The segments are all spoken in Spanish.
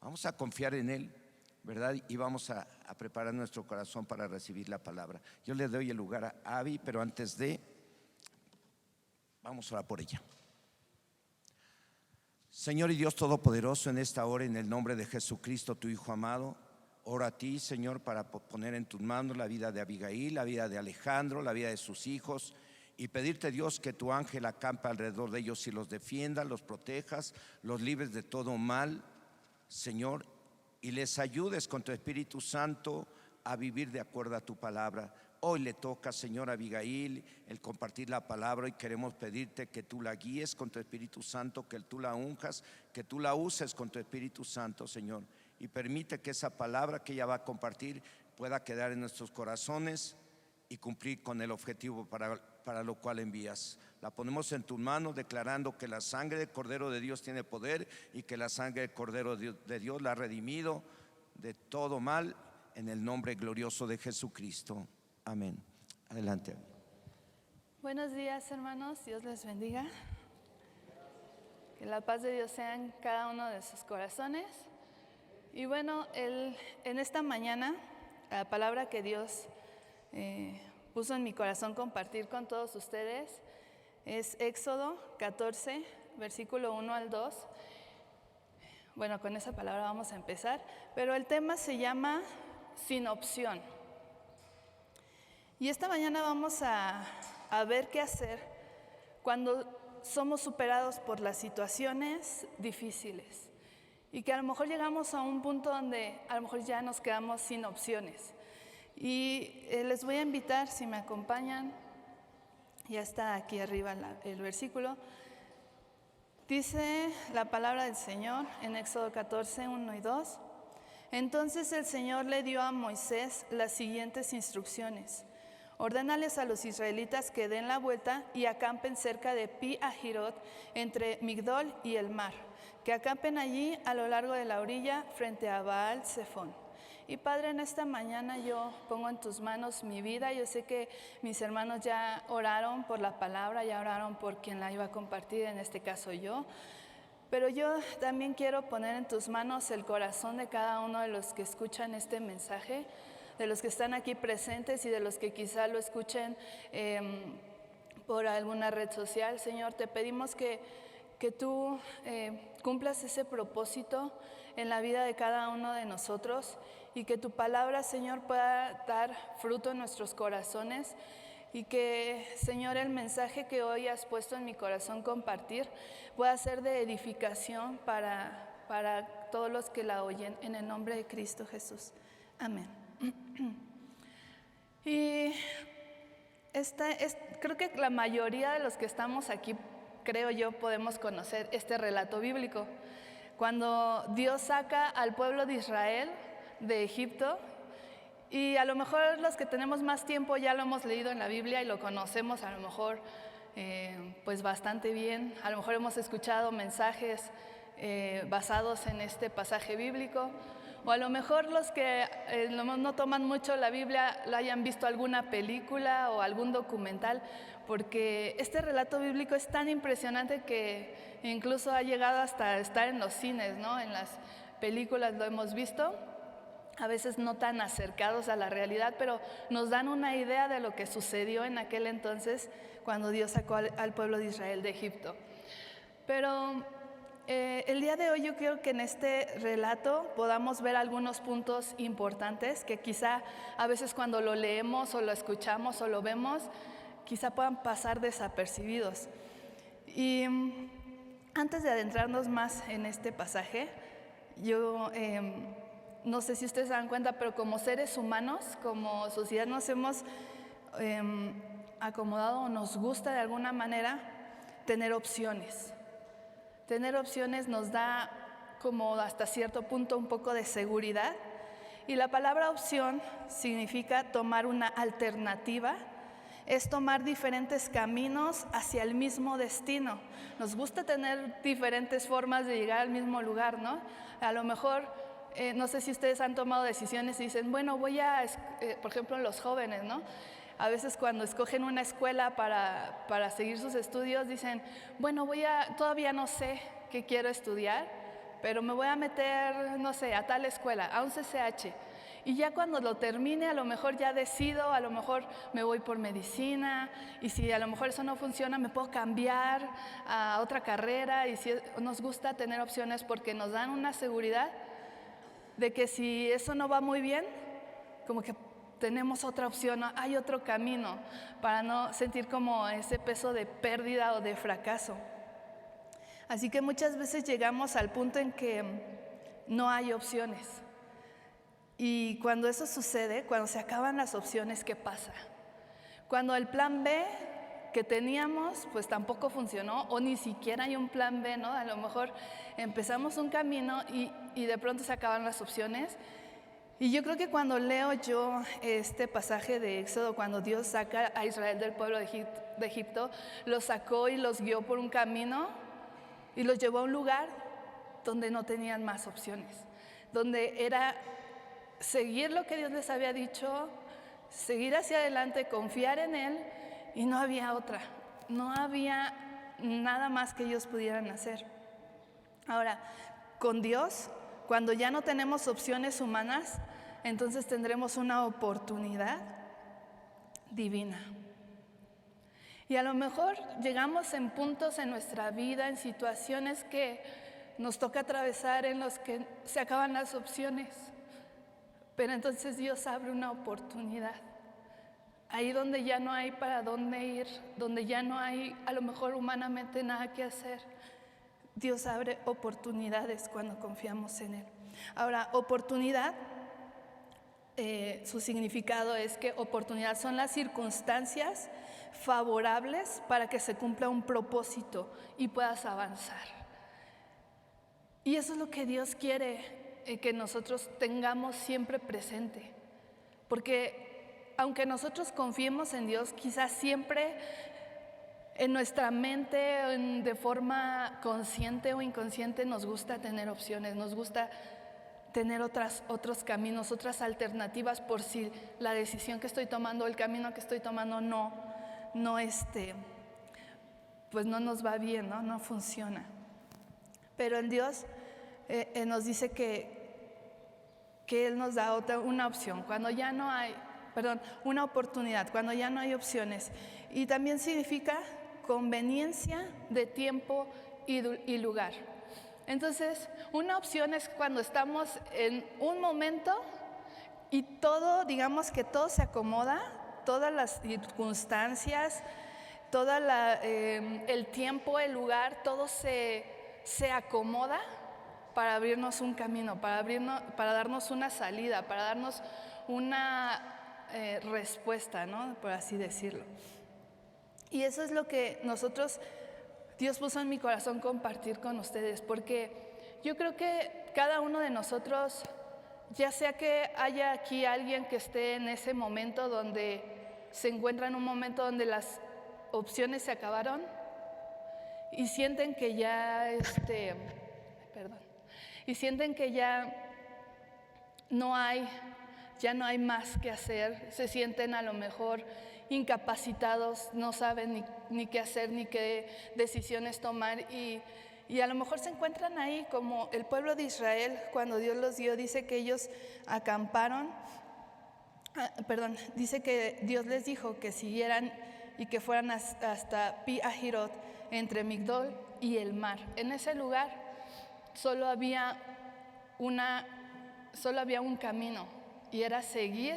Vamos a confiar en Él, ¿verdad? Y vamos a preparar nuestro corazón para recibir la palabra. Yo le doy el lugar a Abby, pero antes de, vamos a orar por ella. Señor y Dios Todopoderoso, en esta hora, en el nombre de Jesucristo, tu Hijo amado, oro a ti, Señor, para poner en tus manos la vida de Abigail, la vida de Alejandro, la vida de sus hijos, y pedirte, Dios, que tu ángel acampe alrededor de ellos y los defienda, los protejas, los libres de todo mal, Señor, y les ayudes con tu Espíritu Santo a vivir de acuerdo a tu palabra. Hoy le toca, Señor, a Abigail el compartir la palabra, y queremos pedirte que tú la guíes con tu Espíritu Santo, que tú la unjas, que tú la uses con tu Espíritu Santo, Señor, y permite que esa palabra que ella va a compartir pueda quedar en nuestros corazones y cumplir con el objetivo para lo cual envías. La ponemos en tus manos, declarando que la sangre del Cordero de Dios tiene poder, y que la sangre del Cordero de Dios la ha redimido de todo mal, en el nombre glorioso de Jesucristo. Amén. Adelante. Buenos días, hermanos, Dios les bendiga. Que la paz de Dios sea en cada uno de sus corazones. Y bueno, en esta mañana, la palabra que Dios puso en mi corazón compartir con todos ustedes es Éxodo 14, versículo 1 al 2. Bueno, con esa palabra vamos a empezar, pero el tema se llama Sin opción. Y esta mañana vamos a ver qué hacer cuando somos superados por las situaciones difíciles, y que a lo mejor llegamos a un punto donde a lo mejor ya nos quedamos sin opciones. Y les voy a invitar, si me acompañan, ya está aquí arriba el versículo. Dice la palabra del Señor en Éxodo 14, 1 y 2. Entonces el Señor le dio a Moisés las siguientes instrucciones: ordénales a los israelitas que den la vuelta y acampen cerca de Pi Hahirot, entre Migdol y el mar, que acampen allí a lo largo de la orilla frente a Baal Zephón. Y Padre, en esta mañana yo pongo en tus manos mi vida. Yo sé que mis hermanos ya oraron por la palabra, ya oraron por quien la iba a compartir, en este caso yo. Pero yo también quiero poner en tus manos el corazón de cada uno de los que escuchan este mensaje, de los que están aquí presentes y de los que quizá lo escuchen por alguna red social. Señor, te pedimos que tú cumplas ese propósito en la vida de cada uno de nosotros, y que tu palabra, Señor, pueda dar fruto en nuestros corazones, y que, Señor, el mensaje que hoy has puesto en mi corazón compartir pueda ser de edificación para todos los que la oyen, en el nombre de Cristo Jesús. Amén. Y creo que la mayoría de los que estamos aquí, creo yo, podemos conocer este relato bíblico. Cuando Dios saca al pueblo de Israel de Egipto, y a lo mejor los que tenemos más tiempo ya lo hemos leído en la Biblia y lo conocemos a lo mejor pues bastante bien. A lo mejor hemos escuchado mensajes basados en este pasaje bíblico, o a lo mejor los que no toman mucho la Biblia la hayan visto alguna película o algún documental, porque este relato bíblico es tan impresionante que incluso ha llegado hasta estar en los cines, ¿no? En las películas lo hemos visto, a veces no tan acercados a la realidad, pero nos dan una idea de lo que sucedió en aquel entonces cuando Dios sacó al pueblo de Israel de Egipto. Pero el día de hoy yo creo que en este relato podamos ver algunos puntos importantes que quizá a veces cuando lo leemos o lo escuchamos o lo vemos, quizá puedan pasar desapercibidos. Y antes de adentrarnos más en este pasaje, yo no sé si ustedes se dan cuenta, pero como seres humanos, como sociedad, nos hemos acomodado, o nos gusta de alguna manera tener opciones. Tener opciones nos da como hasta cierto punto un poco de seguridad, y la palabra opción significa tomar una alternativa, es tomar diferentes caminos hacia el mismo destino. Nos gusta tener diferentes formas de llegar al mismo lugar, ¿no? A lo mejor, no sé si ustedes han tomado decisiones y dicen, bueno, por ejemplo, los jóvenes, ¿no? A veces cuando escogen una escuela para seguir sus estudios dicen, bueno, todavía no sé qué quiero estudiar, pero me voy a meter, no sé, a tal escuela, a un CCH. Y ya cuando lo termine, a lo mejor ya decido, a lo mejor me voy por medicina, y si a lo mejor eso no funciona, me puedo cambiar a otra carrera. Y si nos gusta tener opciones porque nos dan una seguridad de que si eso no va muy bien, como que tenemos otra opción, ¿no? Hay otro camino para no sentir como ese peso de pérdida o de fracaso. Así que muchas veces llegamos al punto en que no hay opciones. Y cuando eso sucede, cuando se acaban las opciones, ¿qué pasa? Cuando el plan B que teníamos, pues tampoco funcionó, o ni siquiera hay un plan B, ¿no? A lo mejor empezamos un camino y de pronto se acaban las opciones. Y yo creo que cuando leo yo este pasaje de Éxodo, cuando Dios saca a Israel del pueblo de Egipto, los sacó y los guió por un camino y los llevó a un lugar donde no tenían más opciones, donde era seguir lo que Dios les había dicho, seguir hacia adelante, confiar en Él, y no había otra, no había nada más que ellos pudieran hacer. Ahora, con Dios, cuando ya no tenemos opciones humanas, entonces tendremos una oportunidad divina. Y a lo mejor llegamos en puntos en nuestra vida, en situaciones que nos toca atravesar, en los que se acaban las opciones. Pero entonces Dios abre una oportunidad. Ahí donde ya no hay para dónde ir, donde ya no hay a lo mejor humanamente nada que hacer, Dios abre oportunidades cuando confiamos en Él. Ahora, oportunidad, su significado es que oportunidad son las circunstancias favorables para que se cumpla un propósito y puedas avanzar. Y eso es lo que Dios quiere que nosotros tengamos siempre presente. Porque aunque nosotros confiemos en Dios, quizás siempre en nuestra mente, de forma consciente o inconsciente, nos gusta tener opciones, nos gusta tener otros caminos, otras alternativas, por si la decisión que estoy tomando, el camino que estoy tomando pues no nos va bien, no funciona. Pero en Dios nos dice que Él nos da una opción, cuando ya no hay, una oportunidad, cuando ya no hay opciones. Y también significa conveniencia de tiempo y lugar. Entonces, una opción es cuando estamos en un momento y todo, digamos que todo se acomoda, todas las circunstancias, el tiempo, el lugar, todo se acomoda para abrirnos un camino, para darnos una salida, para darnos una respuesta, ¿no? Por así decirlo. Y eso es lo que Dios puso en mi corazón compartir con ustedes, porque yo creo que cada uno de nosotros, ya sea que haya aquí alguien que esté en ese momento donde se encuentra en un momento donde las opciones se acabaron y sienten que ya no hay más que hacer, se sienten a lo mejor incapacitados, no saben ni qué hacer, ni qué decisiones tomar, y a lo mejor se encuentran ahí como el pueblo de Israel cuando Dios los dio. Dice que ellos acamparon, dice que Dios les dijo que siguieran y que fueran hasta Pi Hahirot, entre Migdol y el mar. En ese lugar solo había un camino, y era seguir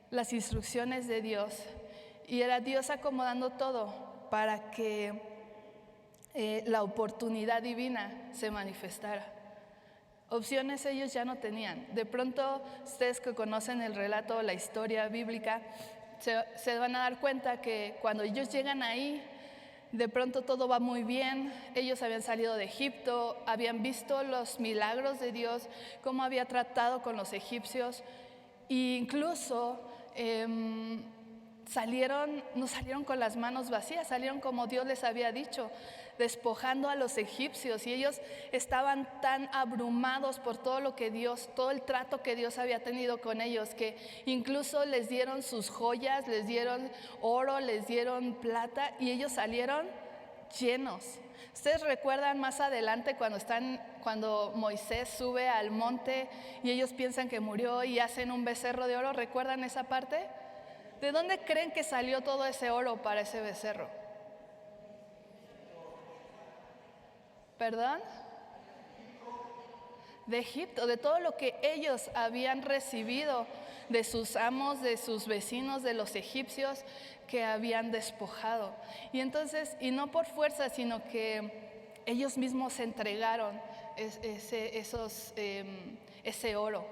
las instrucciones de Dios, y era Dios acomodando todo para que la oportunidad divina se manifestara. Opciones ellos ya no tenían. De pronto, ustedes que conocen el relato, la historia bíblica, se van a dar cuenta que cuando ellos llegan ahí, de pronto todo va muy bien. Ellos habían salido de Egipto, habían visto los milagros de Dios, cómo había tratado con los egipcios, e incluso no salieron con las manos vacías, salieron como Dios les había dicho, despojando a los egipcios, y ellos estaban tan abrumados por todo el trato que Dios había tenido con ellos, que incluso les dieron sus joyas, les dieron oro, les dieron plata, y ellos salieron llenos. ¿Ustedes recuerdan más adelante cuando Moisés sube al monte y ellos piensan que murió y hacen un becerro de oro? ¿Recuerdan esa parte? ¿De dónde creen que salió todo ese oro para ese becerro? ¿Perdón? De Egipto, de todo lo que ellos habían recibido de sus amos, de sus vecinos, de los egipcios que habían despojado. Y entonces, y no por fuerza, sino que ellos mismos entregaron ese oro.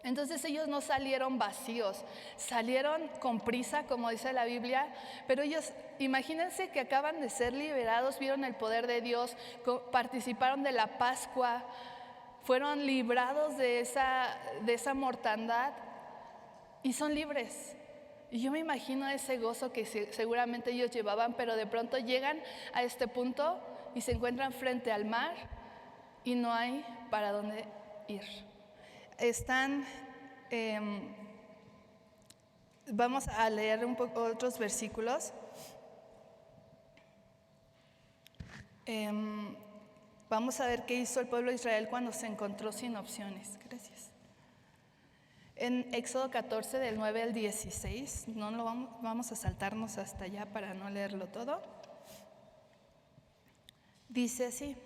Entonces ellos no salieron vacíos, salieron con prisa, como dice la Biblia, pero ellos, imagínense que acaban de ser liberados, vieron el poder de Dios, participaron de la Pascua, fueron librados de esa mortandad y son libres. Y yo me imagino ese gozo que seguramente ellos llevaban, pero de pronto llegan a este punto y se encuentran frente al mar y no hay para dónde ir. Vamos a leer un poco otros versículos. Vamos a ver qué hizo el pueblo de Israel cuando se encontró sin opciones. Gracias. En Éxodo 14, del 9 al 16, vamos a saltarnos hasta allá para no leerlo todo. Dice así: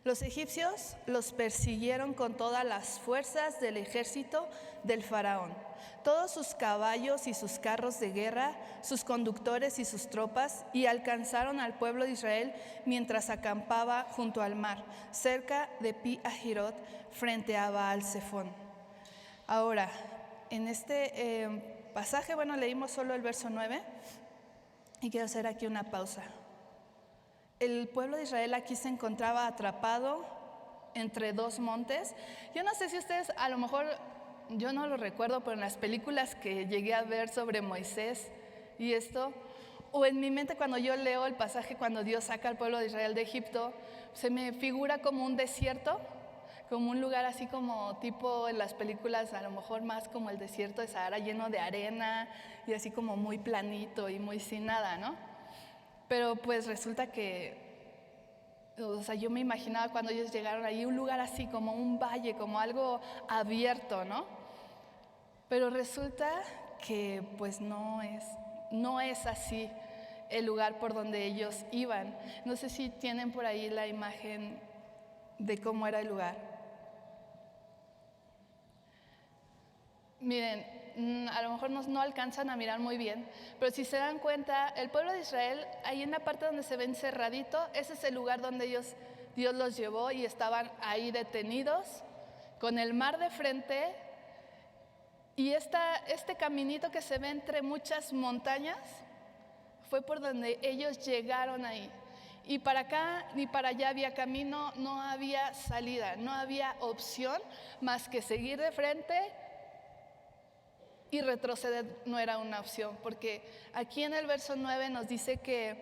los egipcios los persiguieron con todas las fuerzas del ejército del faraón, todos sus caballos y sus carros de guerra, sus conductores y sus tropas, y alcanzaron al pueblo de Israel mientras acampaba junto al mar, cerca de Pi-Hahirot, frente a Baal-Zephón. Ahora, en este pasaje, leímos solo el verso 9 y quiero hacer aquí una pausa. El pueblo de Israel aquí se encontraba atrapado entre dos montes. Yo no sé si ustedes, a lo mejor, yo no lo recuerdo, pero en las películas que llegué a ver sobre Moisés y esto, o en mi mente cuando yo leo el pasaje cuando Dios saca al pueblo de Israel de Egipto, se me figura como un desierto, como un lugar así como tipo en las películas, a lo mejor más como el desierto de Sahara, lleno de arena y así como muy planito y muy sin nada, ¿no? Pero pues resulta que, yo me imaginaba cuando ellos llegaron ahí un lugar así como un valle, como algo abierto, ¿no? Pero resulta que pues no es así el lugar por donde ellos iban. No sé si tienen por ahí la imagen de cómo era el lugar. Miren, a lo mejor no alcanzan a mirar muy bien, pero si se dan cuenta, el pueblo de Israel, ahí en la parte donde se ve encerradito, ese es el lugar donde Dios los llevó y estaban ahí detenidos, con el mar de frente, y este caminito que se ve entre muchas montañas, fue por donde ellos llegaron ahí. Y para acá ni para allá había camino, no había salida, no había opción más que seguir de frente. Y retroceder no era una opción, porque aquí en el verso 9 nos dice que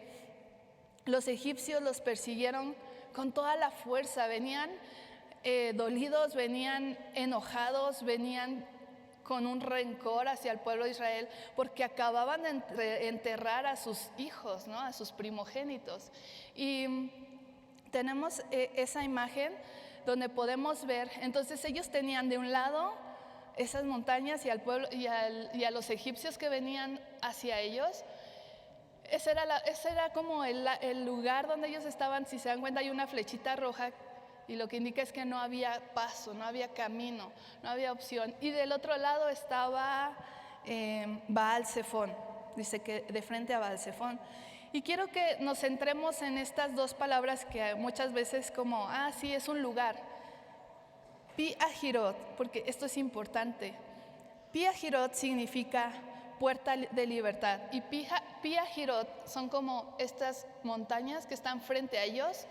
los egipcios los persiguieron con toda la fuerza, venían dolidos, venían enojados, venían con un rencor hacia el pueblo de Israel, porque acababan de enterrar a sus hijos, ¿no? A sus primogénitos. Y tenemos esa imagen donde podemos ver, entonces ellos tenían de un lado esas montañas y al pueblo y a los egipcios que venían hacia ellos. Ese era como el lugar donde ellos estaban. Si se dan cuenta, hay una flechita roja y lo que indica es que no había paso, no había camino, no había opción. Y del otro lado estaba Baal-Zephón, dice que de frente a Baal-Zephón. Y quiero que nos centremos en estas dos palabras que muchas veces como, sí, es un lugar. Pi-Hahirot, porque esto es importante. Pi-Hahirot significa puerta de libertad. Y Pi-Hahirot son como estas montañas que están frente a ellos,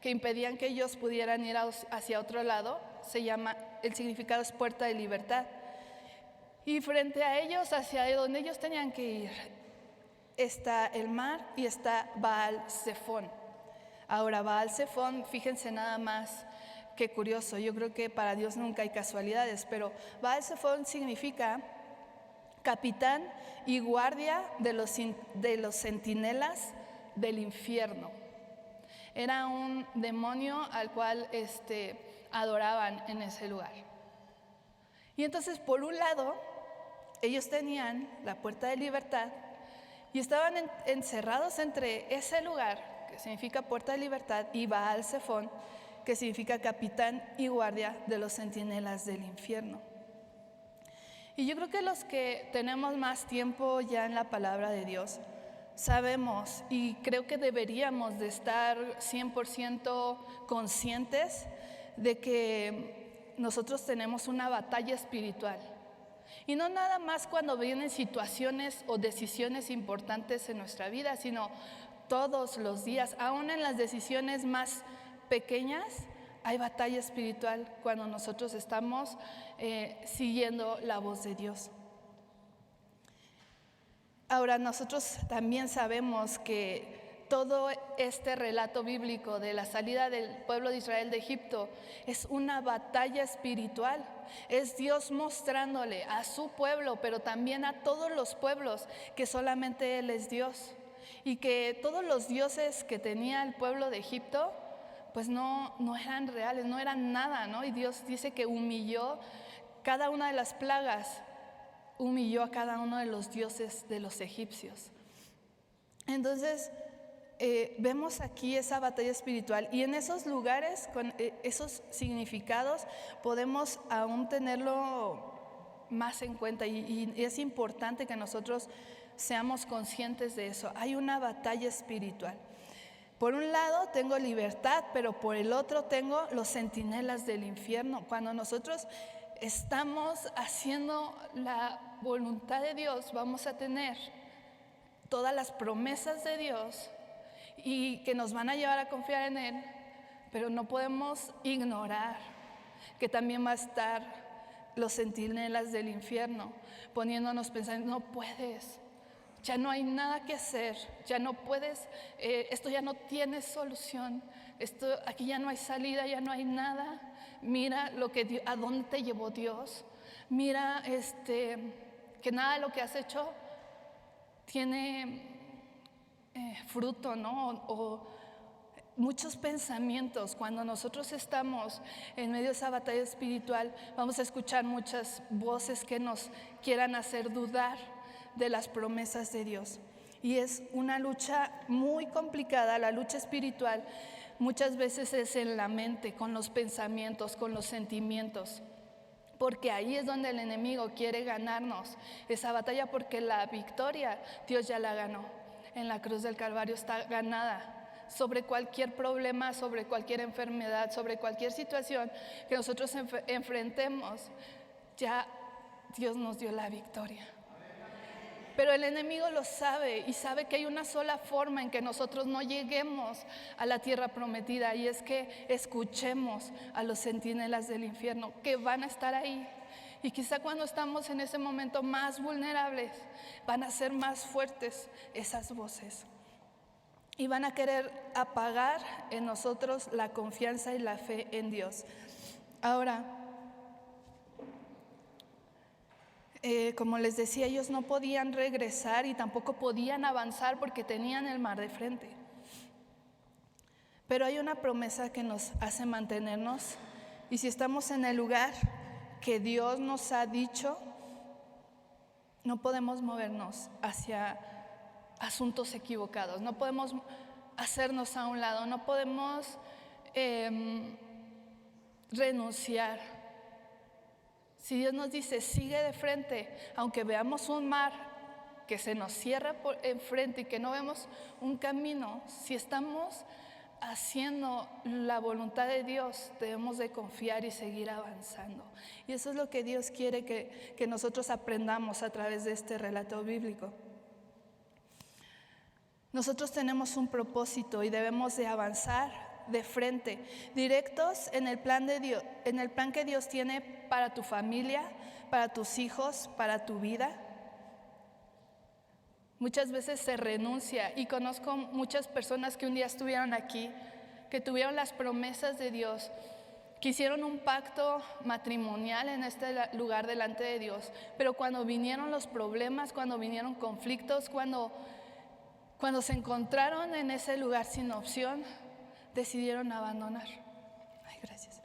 que impedían que ellos pudieran ir hacia otro lado. El significado es puerta de libertad. Y frente a ellos, hacia donde ellos tenían que ir, está el mar y está Baal-Zephón. Ahora, Baal-Zephón, fíjense nada más. Qué curioso, yo creo que para Dios nunca hay casualidades, pero Baal-Zephón significa capitán y guardia de los centinelas del infierno. Era un demonio al cual adoraban en ese lugar. Y entonces, por un lado, ellos tenían la puerta de libertad y estaban encerrados entre ese lugar, que significa puerta de libertad, y Baal-Zephón, que significa capitán y guardia de los centinelas del infierno. Y yo creo que los que tenemos más tiempo ya en la palabra de Dios, sabemos y creo que deberíamos de estar 100% conscientes de que nosotros tenemos una batalla espiritual. Y no nada más cuando vienen situaciones o decisiones importantes en nuestra vida, sino todos los días, aún en las decisiones más pequeñas, hay batalla espiritual cuando nosotros estamos siguiendo la voz de Dios. Ahora, nosotros también sabemos que todo este relato bíblico de la salida del pueblo de Israel de Egipto es una batalla espiritual. Es Dios mostrándole a su pueblo, pero también a todos los pueblos, que solamente Él es Dios. Y que todos los dioses que tenía el pueblo de Egipto, pues no eran reales, no eran nada, ¿no? Y Dios dice que humilló cada una de las plagas, humilló a cada uno de los dioses de los egipcios. Entonces, vemos aquí esa batalla espiritual, y en esos lugares, con esos significados, podemos aún tenerlo más en cuenta, y es importante que nosotros seamos conscientes de eso. Hay una batalla espiritual. Por un lado tengo libertad, pero por el otro tengo los centinelas del infierno. Cuando nosotros estamos haciendo la voluntad de Dios, vamos a tener todas las promesas de Dios y que nos van a llevar a confiar en Él, pero no podemos ignorar que también va a estar los centinelas del infierno poniéndonos pensando, no puedes, ya no hay nada que hacer, ya no puedes, esto ya no tiene solución, aquí ya no hay salida, ya no hay nada. Mira a dónde te llevó Dios. Mira que nada de lo que has hecho tiene fruto, ¿no? O muchos pensamientos. Cuando nosotros estamos en medio de esa batalla espiritual, vamos a escuchar muchas voces que nos quieran hacer dudar de las promesas de Dios. Y es una lucha muy complicada, la lucha espiritual. Muchas veces es en la mente, con los pensamientos, con los sentimientos, porque ahí es donde el enemigo quiere ganarnos esa batalla, porque la victoria Dios ya la ganó. En la cruz del Calvario está ganada. Sobre cualquier problema, sobre cualquier enfermedad, sobre cualquier situación que nosotros enfrentemos, ya Dios nos dio la victoria. Pero el enemigo lo sabe, y sabe que hay una sola forma en que nosotros no lleguemos a la tierra prometida, y es que escuchemos a los centinelas del infierno, que van a estar ahí. Y quizá cuando estamos en ese momento más vulnerables, van a ser más fuertes esas voces. Y van a querer apagar en nosotros la confianza y la fe en Dios. Ahora, como les decía, ellos no podían regresar y tampoco podían avanzar porque tenían el mar de frente. Pero hay una promesa que nos hace mantenernos, y si estamos en el lugar que Dios nos ha dicho, no podemos movernos hacia asuntos equivocados, no podemos hacernos a un lado, no podemos renunciar. Si Dios nos dice, sigue de frente, aunque veamos un mar que se nos cierra por enfrente y que no vemos un camino, si estamos haciendo la voluntad de Dios, debemos de confiar y seguir avanzando. Y eso es lo que Dios quiere que nosotros aprendamos a través de este relato bíblico. Nosotros tenemos un propósito y debemos de avanzar de frente, directos en el plan de Dios, en el plan que Dios tiene para tu familia, para tus hijos, para tu vida. Muchas veces se renuncia, y conozco muchas personas que un día estuvieron aquí, que tuvieron las promesas de Dios, que hicieron un pacto matrimonial en este lugar delante de Dios, pero cuando vinieron los problemas, cuando vinieron conflictos, cuando Cuando se encontraron en ese lugar sin opción, decidieron abandonar. Ay, gracias.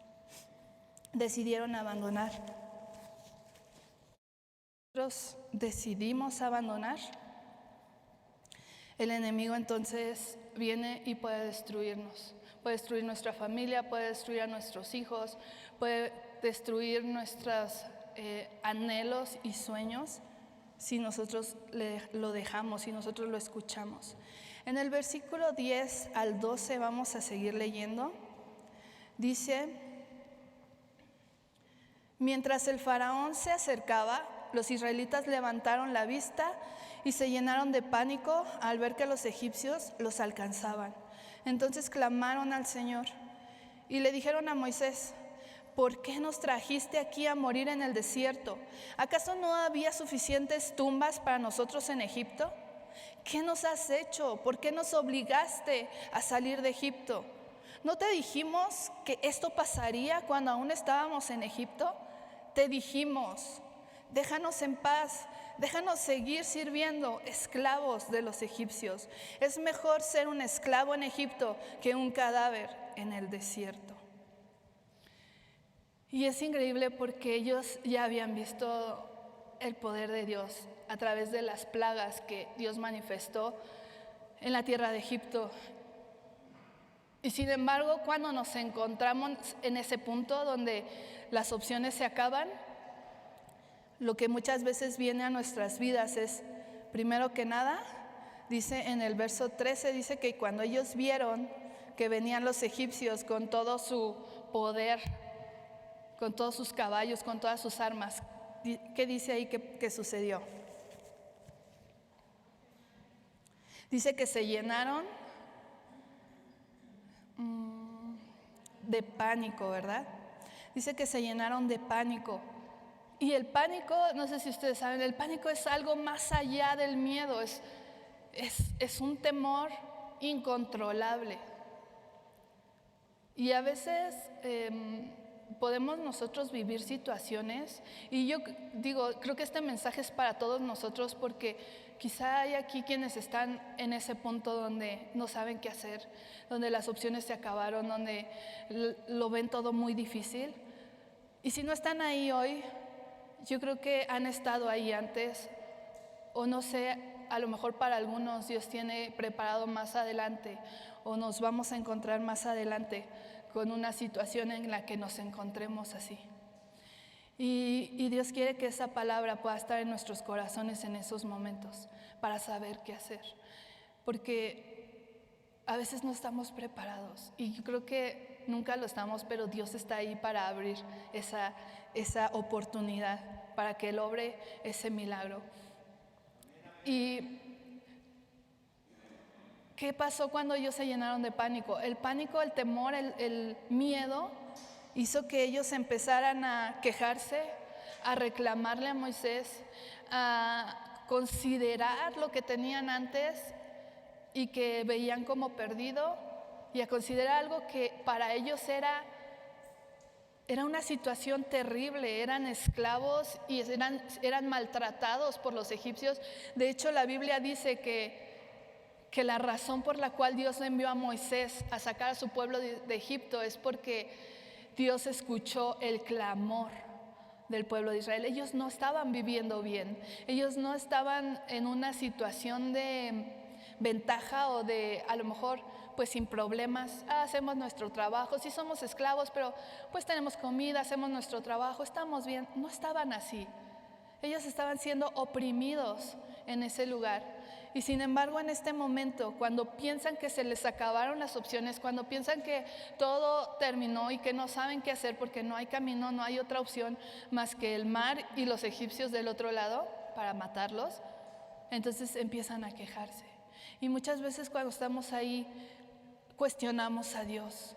Decidieron abandonar. Nosotros decidimos abandonar. El enemigo entonces viene y puede destruirnos. Puede destruir nuestra familia, puede destruir a nuestros hijos, puede destruir nuestros anhelos y sueños si nosotros lo dejamos, si nosotros lo escuchamos. En el versículo 10 al 12 vamos a seguir leyendo. Dice: mientras el faraón se acercaba, los israelitas levantaron la vista y se llenaron de pánico al ver que los egipcios los alcanzaban. Entonces clamaron al Señor y le dijeron a Moisés: ¿por qué nos trajiste aquí a morir en el desierto? ¿Acaso no había suficientes tumbas para nosotros en Egipto? ¿Qué nos has hecho? ¿Por qué nos obligaste a salir de Egipto? ¿No te dijimos que esto pasaría cuando aún estábamos en Egipto? Te dijimos: déjanos en paz, déjanos seguir sirviendo esclavos de los egipcios. Es mejor ser un esclavo en Egipto que un cadáver en el desierto. Y es increíble porque ellos ya habían visto el poder de Dios a través de las plagas que Dios manifestó en la tierra de Egipto. Y sin embargo, cuando nos encontramos en ese punto donde las opciones se acaban, lo que muchas veces viene a nuestras vidas es, primero que nada, dice en el verso 13, dice que cuando ellos vieron que venían los egipcios con todo su poder, con todos sus caballos, con todas sus armas, ¿qué dice ahí que sucedió? Dice que se llenaron de pánico, ¿verdad? Dice que se llenaron de pánico. Y el pánico, no sé si ustedes saben, el pánico es algo más allá del miedo, es un temor incontrolable. Y a veces podemos nosotros vivir situaciones, y yo digo, creo que este mensaje es para todos nosotros, porque quizá hay aquí quienes están en ese punto donde no saben qué hacer, donde las opciones se acabaron, donde lo ven todo muy difícil. Y si no están ahí hoy, yo creo que han estado ahí antes, o no sé, a lo mejor para algunos Dios tiene preparado más adelante, o nos vamos a encontrar más adelante con una situación en la que nos encontremos así. Y Dios quiere que esa palabra pueda estar en nuestros corazones en esos momentos para saber qué hacer, porque a veces no estamos preparados, y yo creo que nunca lo estamos, pero Dios está ahí para abrir esa oportunidad, para que Él obre ese milagro. ¿Y qué pasó cuando ellos se llenaron de pánico? El pánico, el temor, el miedo hizo que ellos empezaran a quejarse, a reclamarle a Moisés, a considerar lo que tenían antes y que veían como perdido, y a considerar algo que para ellos era una situación terrible. Eran esclavos y eran maltratados por los egipcios. De hecho, la Biblia dice que la razón por la cual Dios le envió a Moisés a sacar a su pueblo de Egipto es porque Dios escuchó el clamor del pueblo de Israel. Ellos no estaban viviendo bien, ellos no estaban en una situación de ventaja o de, a lo mejor, pues sin problemas. Hacemos nuestro trabajo, sí somos esclavos, pero pues tenemos comida, hacemos nuestro trabajo, estamos bien. No estaban así. Ellos estaban siendo oprimidos en ese lugar. Y sin embargo, en este momento, cuando piensan que se les acabaron las opciones, cuando piensan que todo terminó y que no saben qué hacer porque no hay camino, no hay otra opción más que el mar y los egipcios del otro lado para matarlos, entonces empiezan a quejarse. Y muchas veces cuando estamos ahí, cuestionamos a Dios,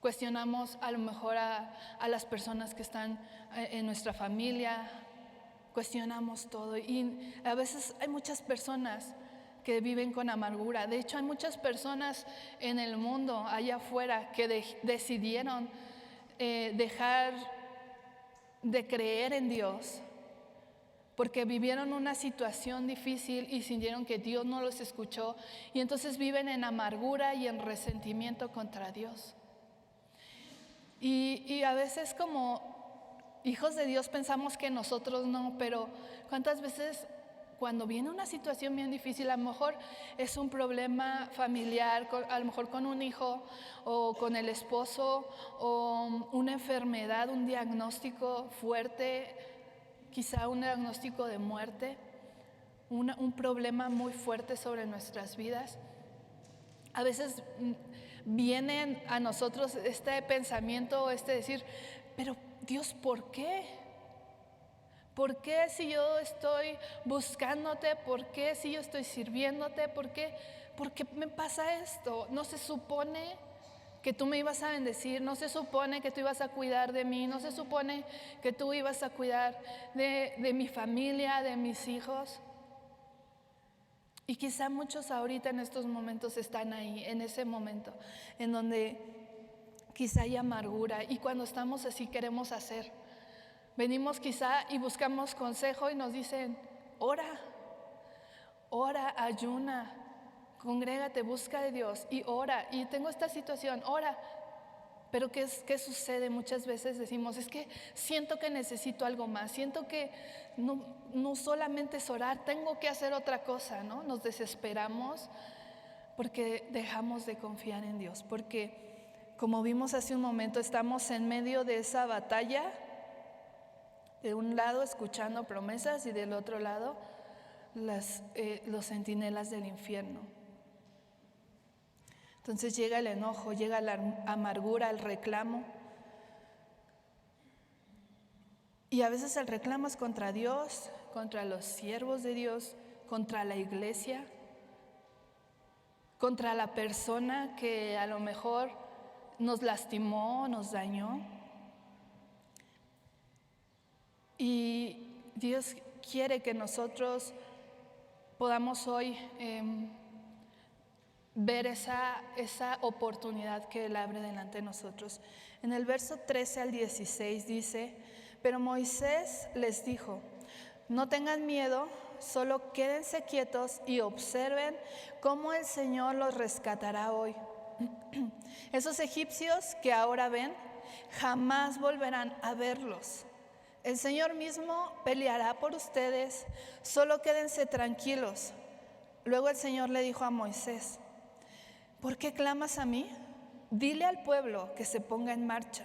cuestionamos a lo mejor a las personas que están en nuestra familia, cuestionamos todo. Y a veces hay muchas personas que viven con amargura. De hecho, hay muchas personas en el mundo, allá afuera, que decidieron dejar de creer en Dios porque vivieron una situación difícil y sintieron que Dios no los escuchó, y entonces viven en amargura y en resentimiento contra Dios. Y a veces como hijos de Dios pensamos que nosotros no, pero ¿cuántas veces cuando viene una situación bien difícil, a lo mejor es un problema familiar, a lo mejor con un hijo o con el esposo, o una enfermedad, un diagnóstico fuerte, quizá un diagnóstico de muerte, un problema muy fuerte sobre nuestras vidas? A veces viene a nosotros este pensamiento, decir, pero Dios, ¿por qué? ¿Por qué si yo estoy buscándote? ¿Por qué si yo estoy sirviéndote? ¿Por qué me pasa esto? ¿No se supone que tú me ibas a bendecir? ¿No se supone que tú ibas a cuidar de mí? ¿No se supone que tú ibas a cuidar de mi familia, de mis hijos? Y quizá muchos ahorita en estos momentos están ahí, en ese momento, en donde quizá hay amargura, y cuando estamos así queremos hacer. Venimos quizá y buscamos consejo y nos dicen, ora, ayuna, congrégate, busca de Dios y ora. Y tengo esta situación, ora. Pero ¿qué sucede? Muchas veces decimos, es que siento que necesito algo más, siento que no solamente es orar, tengo que hacer otra cosa, ¿no? Nos desesperamos porque dejamos de confiar en Dios, porque como vimos hace un momento, estamos en medio de esa batalla. De un lado escuchando promesas y del otro lado los centinelas del infierno. Entonces llega el enojo, llega la amargura, el reclamo. Y a veces el reclamo es contra Dios, contra los siervos de Dios, contra la iglesia, contra la persona que a lo mejor nos lastimó, nos dañó. Y Dios quiere que nosotros podamos hoy ver esa oportunidad que Él abre delante de nosotros. En el verso 13 al 16 dice, pero Moisés les dijo, no tengan miedo, solo quédense quietos y observen cómo el Señor los rescatará hoy. Esos egipcios que ahora ven, jamás volverán a verlos. El Señor mismo peleará por ustedes, solo quédense tranquilos. Luego el Señor le dijo a Moisés, ¿por qué clamas a mí? Dile al pueblo que se ponga en marcha.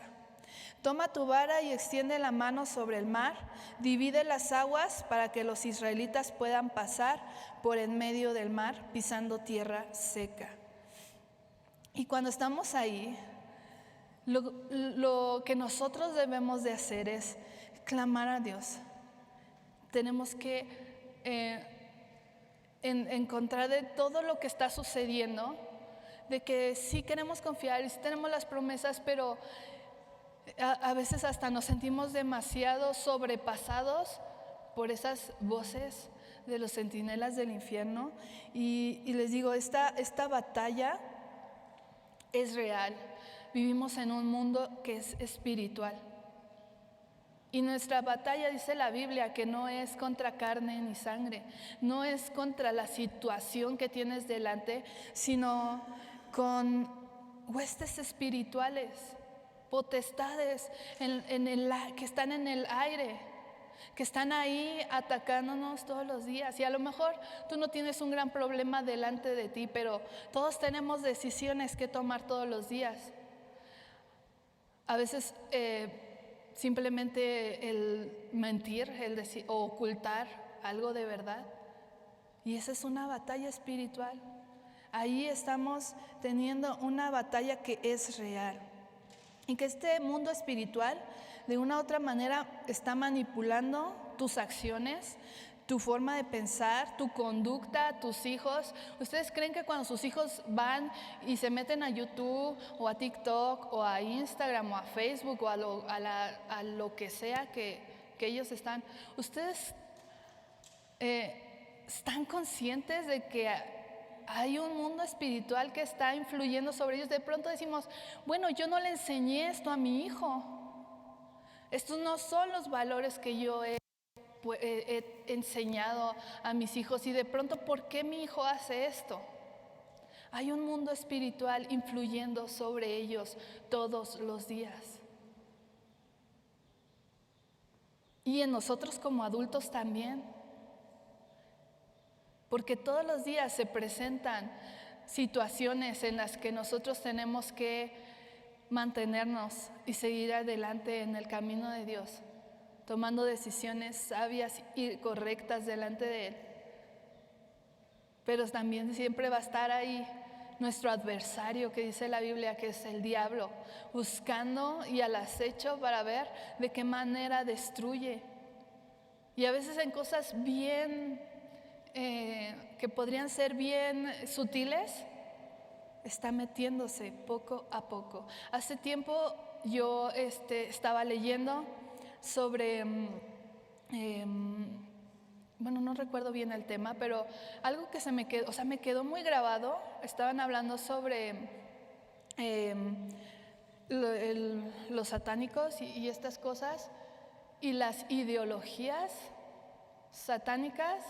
Toma tu vara y extiende la mano sobre el mar, divide las aguas para que los israelitas puedan pasar por en medio del mar, pisando tierra seca. Y cuando estamos ahí, lo que nosotros debemos de hacer es clamar a Dios. Tenemos que encontrar de todo lo que está sucediendo, de que sí queremos confiar y sí tenemos las promesas, pero a veces hasta nos sentimos demasiado sobrepasados por esas voces de los centinelas del infierno. Y les digo, esta batalla es real. Vivimos en un mundo que es espiritual. Y nuestra batalla, dice la Biblia, que no es contra carne ni sangre, no es contra la situación que tienes delante, sino con huestes espirituales, potestades que están en el aire, que están ahí atacándonos todos los días. Y a lo mejor tú no tienes un gran problema delante de ti, pero todos tenemos decisiones que tomar todos los días. A veces simplemente el mentir, el decir, o ocultar algo de verdad. Y esa es una batalla espiritual. Ahí estamos teniendo una batalla que es real. Y que este mundo espiritual, de una u otra manera, está manipulando tus acciones, tu forma de pensar, tu conducta, tus hijos. ¿Ustedes creen que cuando sus hijos van y se meten a YouTube o a TikTok o a Instagram o a Facebook o a lo que sea que ellos están, ustedes están conscientes de que hay un mundo espiritual que está influyendo sobre ellos? De pronto decimos, bueno, yo no le enseñé esto a mi hijo. Estos no son los valores que yo he he enseñado a mis hijos y de pronto, ¿por qué mi hijo hace esto? Hay un mundo espiritual influyendo sobre ellos todos los días. Y en nosotros como adultos también. Porque todos los días se presentan situaciones en las que nosotros tenemos que mantenernos y seguir adelante en el camino de Dios, tomando decisiones sabias y correctas delante de Él. Pero también siempre va a estar ahí nuestro adversario, que dice la Biblia que es el diablo, buscando y al acecho para ver de qué manera destruye. Y a veces en cosas bien, que podrían ser bien sutiles, está metiéndose poco a poco. Hace tiempo yo estaba leyendo sobre, bueno, no recuerdo bien el tema, pero algo que me quedó muy grabado. Estaban hablando sobre los satánicos y estas cosas y las ideologías satánicas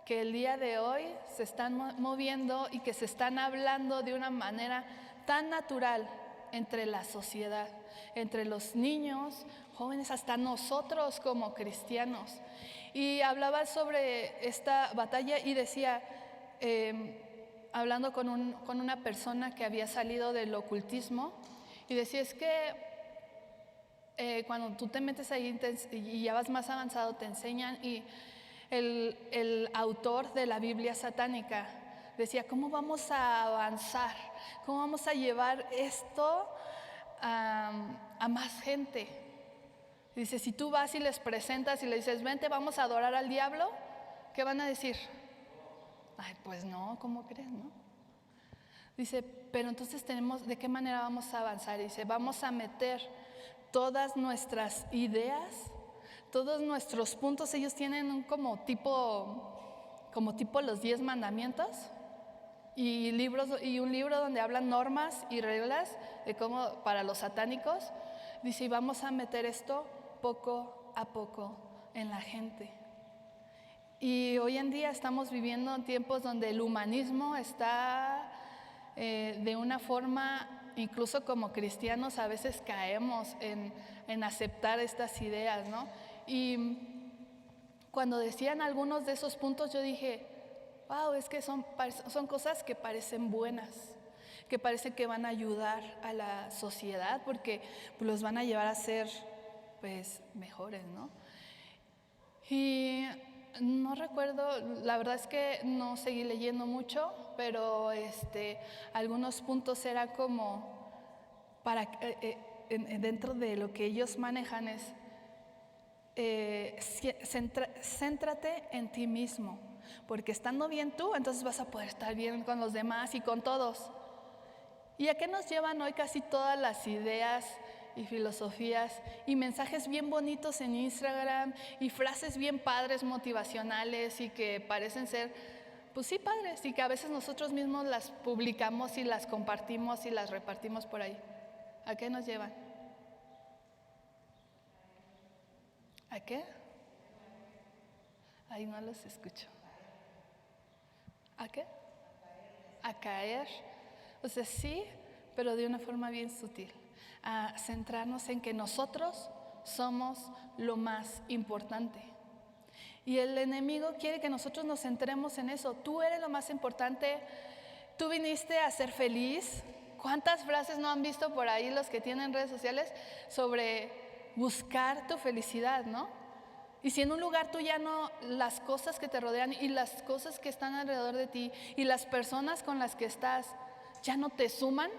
que el día de hoy se están moviendo y que se están hablando de una manera tan natural entre la sociedad, entre los niños, jóvenes, hasta nosotros como cristianos. Y hablaba sobre esta batalla y decía, hablando con una persona que había salido del ocultismo, y decía, es que cuando tú te metes ahí y ya vas más avanzado, te enseñan, y el autor de la Biblia satánica decía, ¿cómo vamos a avanzar? ¿Cómo vamos a llevar esto a más gente? Dice, si tú vas y les presentas y le dices, vente, vamos a adorar al diablo, ¿qué van a decir? Ay, pues no, ¿cómo crees, no? Dice, pero entonces ¿de qué manera vamos a avanzar? Dice, vamos a meter todas nuestras ideas, todos nuestros puntos. Ellos tienen como tipo los 10 mandamientos y un libro donde hablan normas y reglas de cómo para los satánicos. Dice, y vamos a meter esto poco a poco en la gente. Y hoy en día estamos viviendo tiempos donde el humanismo está de una forma, incluso como cristianos a veces caemos en aceptar estas ideas, ¿no? Y cuando decían algunos de esos puntos, yo dije, wow, es que son cosas que parecen buenas, que parece que van a ayudar a la sociedad porque los van a llevar a ser pues mejores, ¿no? Y no recuerdo, la verdad es que no seguí leyendo mucho, pero algunos puntos era como para dentro de lo que ellos manejan es céntrate en ti mismo, porque estando bien tú, entonces vas a poder estar bien con los demás y con todos. ¿Y a qué nos llevan hoy casi todas las ideas y filosofías y mensajes bien bonitos en Instagram y frases bien padres motivacionales y que parecen ser, pues sí, padres, y que a veces nosotros mismos las publicamos y las compartimos y las repartimos por ahí? ¿A qué nos llevan? ¿A qué? Ahí no los escucho. ¿A qué? A caer. O sea, sí, pero de una forma bien sutil. A centrarnos en que nosotros somos lo más importante. Y el enemigo quiere que nosotros nos centremos en eso. Tú eres lo más importante. Tú viniste a ser feliz. ¿Cuántas frases no han visto por ahí los que tienen redes sociales sobre buscar tu felicidad, ¿no? Y si en un lugar tú ya no, las cosas que te rodean y las cosas que están alrededor de ti y las personas con las que estás ya no te suman,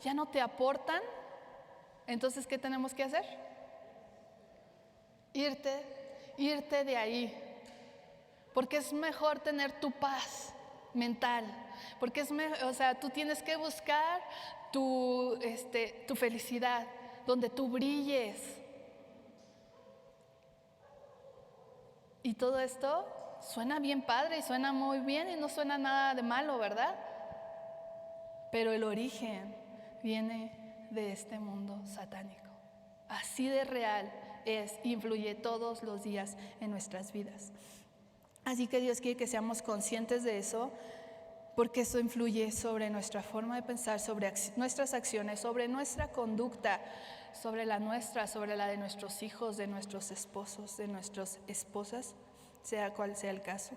ya no te aportan, entonces ¿qué tenemos que hacer? Irte de ahí. Porque es mejor tener tu paz mental. Porque tú tienes que buscar tu felicidad, donde tú brilles. Y todo esto suena bien padre y suena muy bien y no suena nada de malo, ¿verdad? Pero el origen viene de este mundo satánico. Así de real es, influye todos los días en nuestras vidas. Así que Dios quiere que seamos conscientes de eso, porque eso influye sobre nuestra forma de pensar, sobre nuestras acciones, sobre nuestra conducta, sobre la nuestra, sobre la de nuestros hijos, de nuestros esposos, de nuestras esposas, sea cual sea el caso.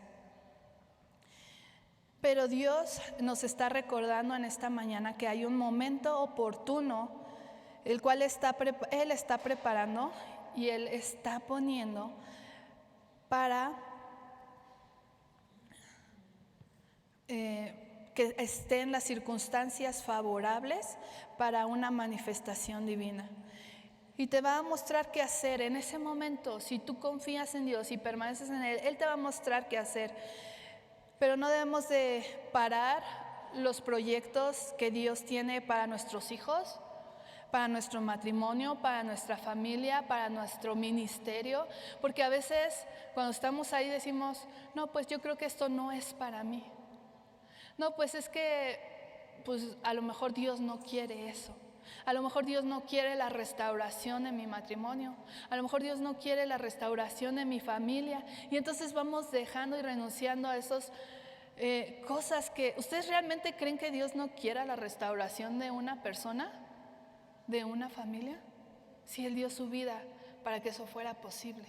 Pero Dios nos está recordando en esta mañana que hay un momento oportuno, el cual Él está preparando y Él está poniendo para que estén las circunstancias favorables para una manifestación divina. Y te va a mostrar qué hacer en ese momento. Si tú confías en Dios y permaneces en Él, Él te va a mostrar qué hacer. Pero no debemos de parar los proyectos que Dios tiene para nuestros hijos, para nuestro matrimonio, para nuestra familia, para nuestro ministerio. Porque a veces cuando estamos ahí decimos, no, pues yo creo que esto no es para mí. No, pues es que a lo mejor Dios no quiere eso. A lo mejor Dios no quiere la restauración de mi matrimonio. A lo mejor Dios no quiere la restauración de mi familia. Y entonces vamos dejando y renunciando a esas cosas que... ¿Ustedes realmente creen que Dios no quiera la restauración de una persona? ¿De una familia? Si Él dio su vida para que eso fuera posible.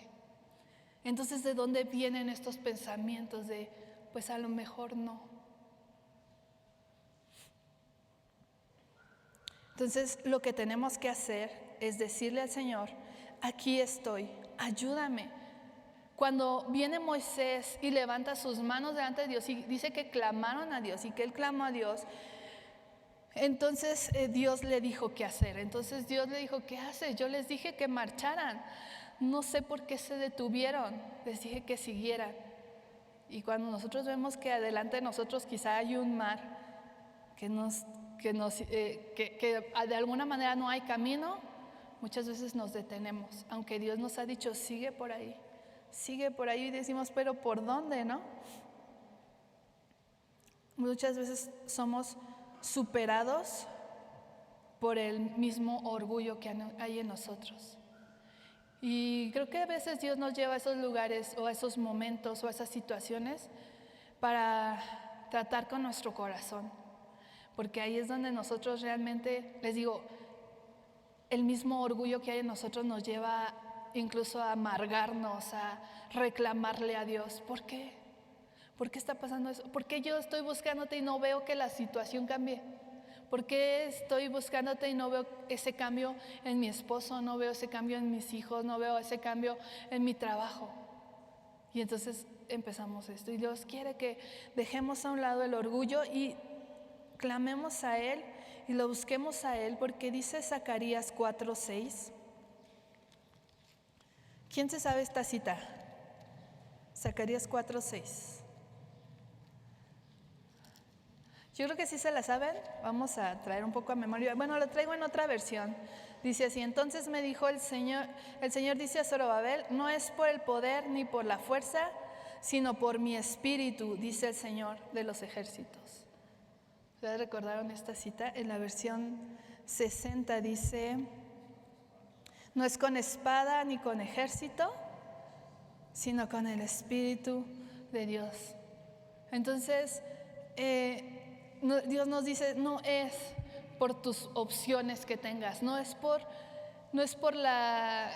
Entonces, ¿de dónde vienen estos pensamientos de, pues a lo mejor no? Entonces, lo que tenemos que hacer es decirle al Señor, aquí estoy, ayúdame. Cuando viene Moisés y levanta sus manos delante de Dios y dice que clamaron a Dios y que él clamó a Dios, entonces Dios le dijo qué hacer. Entonces Dios le dijo, ¿qué haces? Yo les dije que marcharan. No sé por qué se detuvieron. Les dije que siguieran. Y cuando nosotros vemos que adelante de nosotros quizá hay un mar que de alguna manera no hay camino, muchas veces nos detenemos, aunque Dios nos ha dicho sigue por ahí y decimos, pero ¿por dónde, no? Muchas veces somos superados por el mismo orgullo que hay en nosotros. Y creo que a veces Dios nos lleva a esos lugares o a esos momentos o a esas situaciones para tratar con nuestro corazón. Porque ahí es donde nosotros realmente, les digo, el mismo orgullo que hay en nosotros nos lleva incluso a amargarnos, a reclamarle a Dios. ¿Por qué? ¿Por qué está pasando eso? ¿Por qué yo estoy buscándote y no veo que la situación cambie? ¿Por qué estoy buscándote y no veo ese cambio en mi esposo, no veo ese cambio en mis hijos, no veo ese cambio en mi trabajo? Y entonces empezamos esto. Y Dios quiere que dejemos a un lado el orgullo y clamemos a Él y lo busquemos a Él, porque dice Zacarías 4:6. ¿Quién se sabe esta cita? Zacarías 4:6. Yo creo que sí se la saben. Vamos a traer un poco a memoria. Bueno, lo traigo en otra versión. Dice así: entonces me dijo el Señor dice a Zorobabel, no es por el poder ni por la fuerza, sino por mi espíritu, dice el Señor de los ejércitos. ¿Ustedes recordaron esta cita? En la versión 60 dice, no es con espada ni con ejército, sino con el Espíritu de Dios. Entonces, Dios nos dice, no es por tus opciones que tengas, no es por las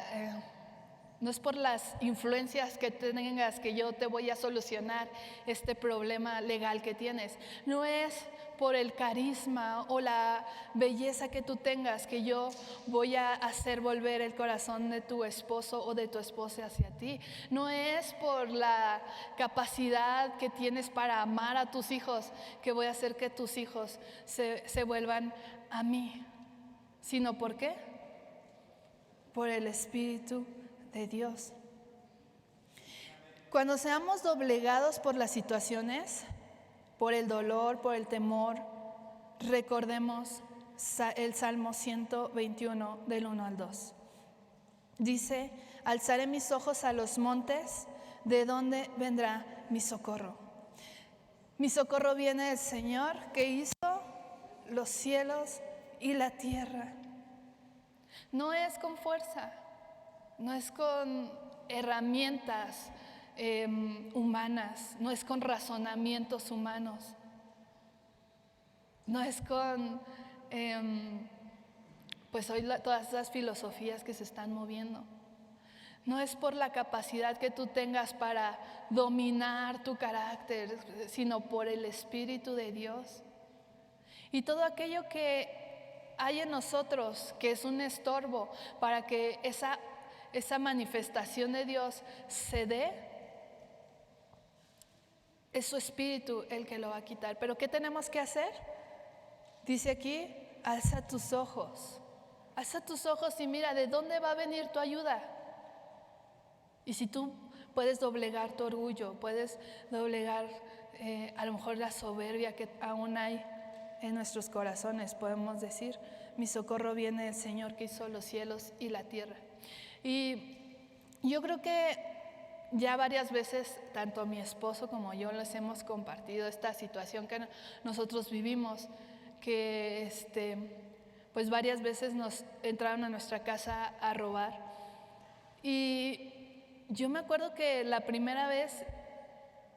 influencias que tengas que yo te voy a solucionar este problema legal que tienes. No es por el carisma o la belleza que tú tengas que yo voy a hacer volver el corazón de tu esposo o de tu esposa hacia ti. No es por la capacidad que tienes para amar a tus hijos que voy a hacer que tus hijos se vuelvan a mí. ¿Sino por qué? Por el Espíritu de Dios. Cuando seamos doblegados por las situaciones, por el dolor, por el temor, recordemos el Salmo 121 del 1 al 2. Dice, alzaré mis ojos a los montes, ¿de dónde vendrá mi socorro? Mi socorro viene del Señor que hizo los cielos y la tierra. No es con fuerza, no es con herramientas humanas, no es con razonamientos humanos, no es con pues hoy todas esas filosofías que se están moviendo. No es por la capacidad que tú tengas para dominar tu carácter, sino por el Espíritu de Dios. Y todo aquello que hay en nosotros, que es un estorbo para que esa manifestación de Dios se dé, es su Espíritu el que lo va a quitar. Pero ¿qué tenemos que hacer? Dice aquí, alza tus ojos y mira de dónde va a venir tu ayuda. Y si tú puedes doblegar tu orgullo, puedes doblegar a lo mejor la soberbia que aún hay en nuestros corazones, podemos decir, mi socorro viene del Señor que hizo los cielos y la tierra. Y yo creo que ya varias veces, tanto mi esposo como yo les hemos compartido esta situación que nosotros vivimos, que pues varias veces nos entraron a nuestra casa a robar. Y yo me acuerdo que la primera vez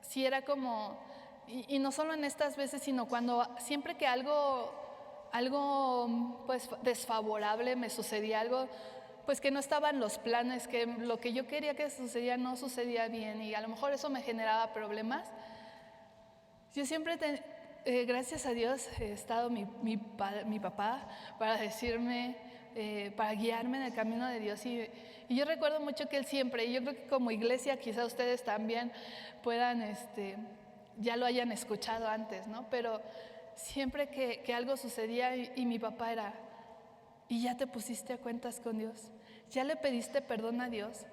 sí era como, y no solo en estas veces, sino cuando siempre que algo pues desfavorable me sucedía, algo pues que no estaban los planes, que lo que yo quería que sucedía no sucedía bien y a lo mejor eso me generaba problemas. Yo siempre, gracias a Dios, he estado mi papá para decirme, para guiarme en el camino de Dios y yo recuerdo mucho que él siempre, y yo creo que como iglesia quizá ustedes también puedan, ya lo hayan escuchado antes, ¿no? Pero siempre que algo sucedía y mi papá era, ¿y ya te pusiste a cuentas con Dios? ¿Ya le pediste perdón a Dios?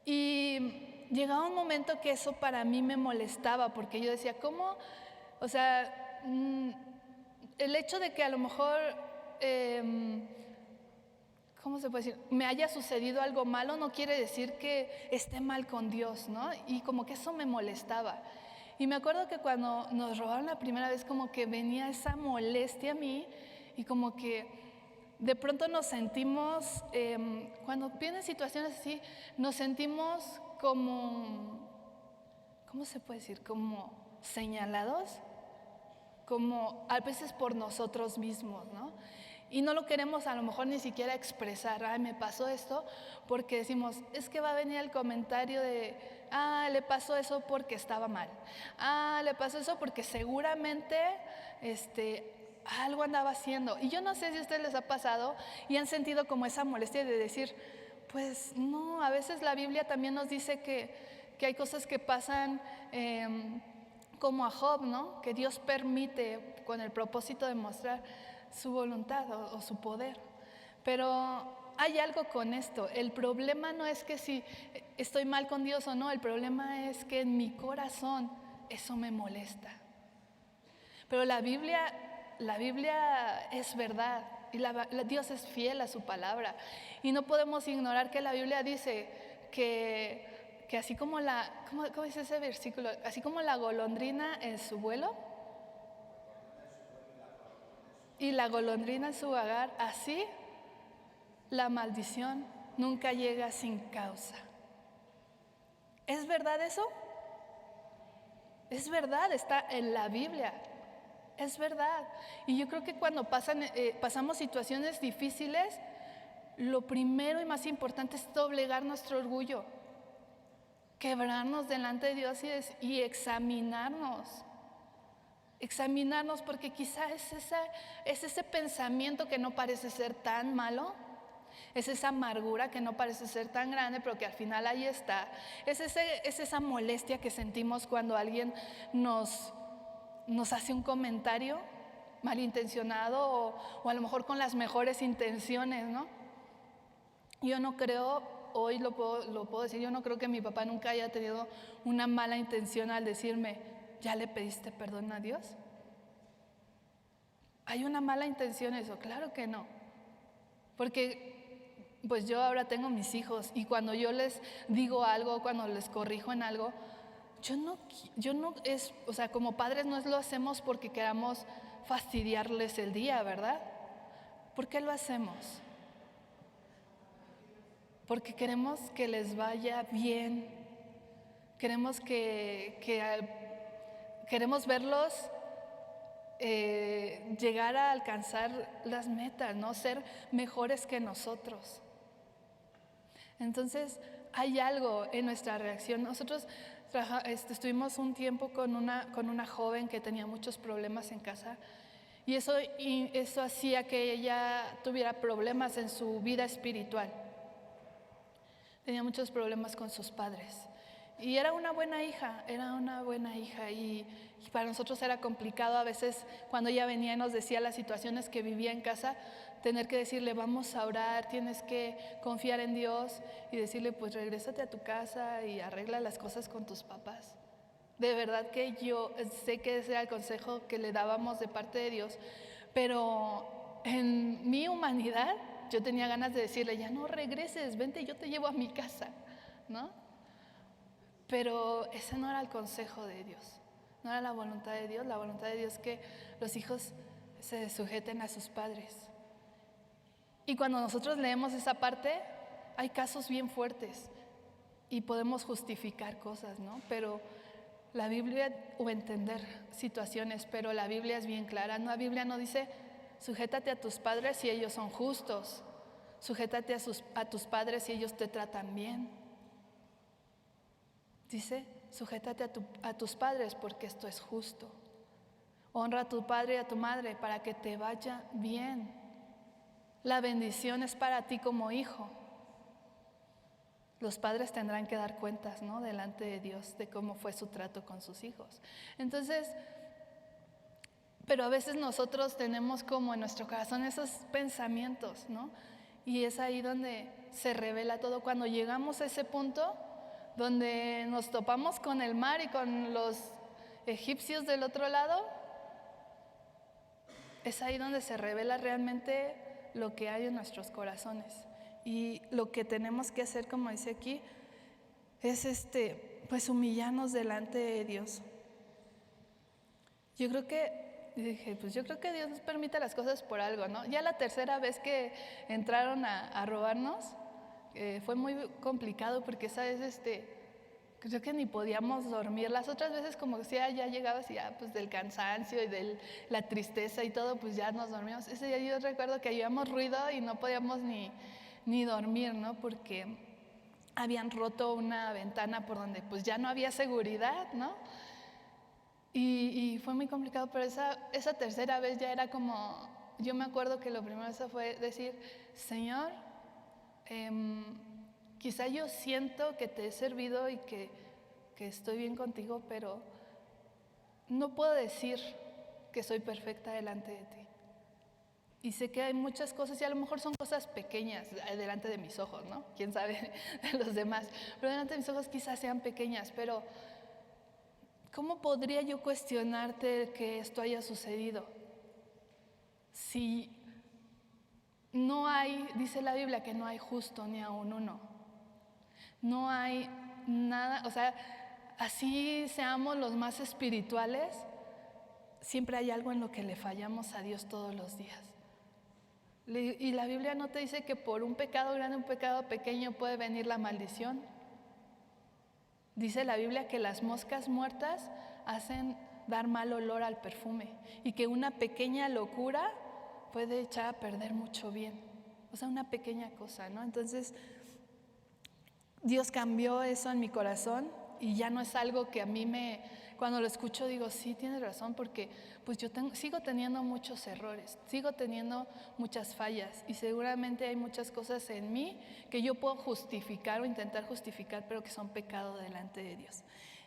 Y llegaba un momento que eso para mí me molestaba porque yo decía, ¿cómo? O sea, el hecho de que a lo mejor, ¿cómo se puede decir? Me haya sucedido algo malo no quiere decir que esté mal con Dios, ¿no? Y como que eso me molestaba. Y me acuerdo que cuando nos robaron la primera vez como que venía esa molestia a mí y como que de pronto nos sentimos, cuando vienen situaciones así, nos sentimos como, ¿cómo se puede decir? Como señalados, como a veces por nosotros mismos, ¿no? Y no lo queremos a lo mejor ni siquiera expresar, ay, me pasó esto, porque decimos, es que va a venir el comentario de, le pasó eso porque estaba mal, le pasó eso porque seguramente, algo andaba haciendo. Y yo no sé si a ustedes les ha pasado y han sentido como esa molestia de decir, pues no, a veces la Biblia también nos dice que hay cosas que pasan como a Job, ¿no? Que Dios permite con el propósito de mostrar su voluntad o su poder. Pero hay algo con esto. El problema no es que si estoy mal con Dios o no, el problema es que en mi corazón eso me molesta. Pero la Biblia es verdad y Dios es fiel a su palabra. Y no podemos ignorar que la Biblia dice que así como ¿cómo dice ese versículo? Así como la golondrina en su vuelo y la golondrina en su vagar, así la maldición nunca llega sin causa. ¿Es verdad eso? Es verdad, está en la Biblia. Es verdad. Y yo creo que cuando pasamos situaciones difíciles, lo primero y más importante es doblegar nuestro orgullo, quebrarnos delante de Dios y examinarnos. Examinarnos porque quizá es ese pensamiento que no parece ser tan malo, es esa amargura que no parece ser tan grande, pero que al final ahí está. Es esa molestia que sentimos cuando alguien nos hace un comentario malintencionado o a lo mejor con las mejores intenciones, ¿no? Yo no creo, hoy lo puedo decir, yo no creo que mi papá nunca haya tenido una mala intención al decirme, ¿ya le pediste perdón a Dios? ¿Hay una mala intención eso? Claro que no. Porque pues yo ahora tengo mis hijos y cuando yo les digo algo, cuando les corrijo en algo, o sea, como padres no lo hacemos porque queramos fastidiarles el día, ¿verdad? ¿Por qué lo hacemos? porque queremos que les vaya bien, queremos queremos verlos llegar a alcanzar las metas, ¿no? Ser mejores que nosotros. Entonces, hay algo en nuestra reacción. Nosotros estuvimos un tiempo con una joven que tenía muchos problemas en casa, y eso hacía que ella tuviera problemas en su vida espiritual. Tenía muchos problemas con sus padres. Y era una buena hija, y para nosotros era complicado a veces cuando ella venía y nos decía las situaciones que vivía en casa, tener que decirle, vamos a orar, tienes que confiar en Dios, y decirle, pues regrésate a tu casa y arregla las cosas con tus papás. De verdad que yo sé que ese era el consejo que le dábamos de parte de Dios, pero en mi humanidad yo tenía ganas de decirle, ya no regreses, vente, yo te llevo a mi casa, ¿no? Pero ese no era el consejo de Dios, no era la voluntad de Dios. La voluntad de Dios es que los hijos se sujeten a sus padres. Y cuando nosotros leemos esa parte, hay casos bien fuertes y podemos justificar cosas, ¿no? Pero la Biblia, o entender situaciones, pero la Biblia es bien clara, ¿no? La Biblia no dice, sujétate a tus padres si ellos son justos, sujétate a tus padres si ellos te tratan bien. Dice, sujétate a tus padres porque esto es justo. Honra a tu padre y a tu madre para que te vaya bien. La bendición es para ti como hijo. Los padres tendrán que dar cuentas, ¿no? Delante de Dios de cómo fue su trato con sus hijos. Entonces, pero a veces nosotros tenemos como en nuestro corazón esos pensamientos, ¿no? Y es ahí donde se revela todo. Cuando llegamos a ese punto donde nos topamos con el mar y con los egipcios del otro lado, es ahí donde se revela realmente lo que hay en nuestros corazones. Y lo que tenemos que hacer, como dice aquí, es pues humillarnos delante de Dios. Yo creo que Dios nos permite las cosas por algo, ¿no? Ya la tercera vez que entraron a robarnos, fue muy complicado porque esa vez creo que ni podíamos dormir. Las otras veces como que ya llegabas y ya pues del cansancio y de la tristeza y todo, pues ya nos dormíamos. Ese día yo recuerdo que oíamos ruido y no podíamos ni dormir, ¿no? Porque habían roto una ventana por donde pues ya no había seguridad, ¿no? Y fue muy complicado, pero esa tercera vez ya era como, yo me acuerdo que lo primero fue decir, Señor, quizá yo siento que te he servido y que estoy bien contigo, pero no puedo decir que soy perfecta delante de ti. Y sé que hay muchas cosas, y a lo mejor son cosas pequeñas delante de mis ojos, ¿no? Quién sabe de los demás. Pero delante de mis ojos quizás sean pequeñas, pero ¿cómo podría yo cuestionarte que esto haya sucedido? Si no hay, dice la Biblia, que no hay justo ni aun uno. No hay nada, o sea, así seamos los más espirituales, siempre hay algo en lo que le fallamos a Dios todos los días. Y la Biblia no te dice que por un pecado grande, un pecado pequeño puede venir la maldición. Dice la Biblia que las moscas muertas hacen dar mal olor al perfume y que una pequeña locura puede echar a perder mucho bien. O sea, una pequeña cosa, ¿no? Entonces, Dios cambió eso en mi corazón y ya no es algo que a mí cuando lo escucho digo, sí, tienes razón, porque pues yo sigo teniendo muchos errores, sigo teniendo muchas fallas y seguramente hay muchas cosas en mí que yo puedo justificar o intentar justificar, pero que son pecado delante de Dios.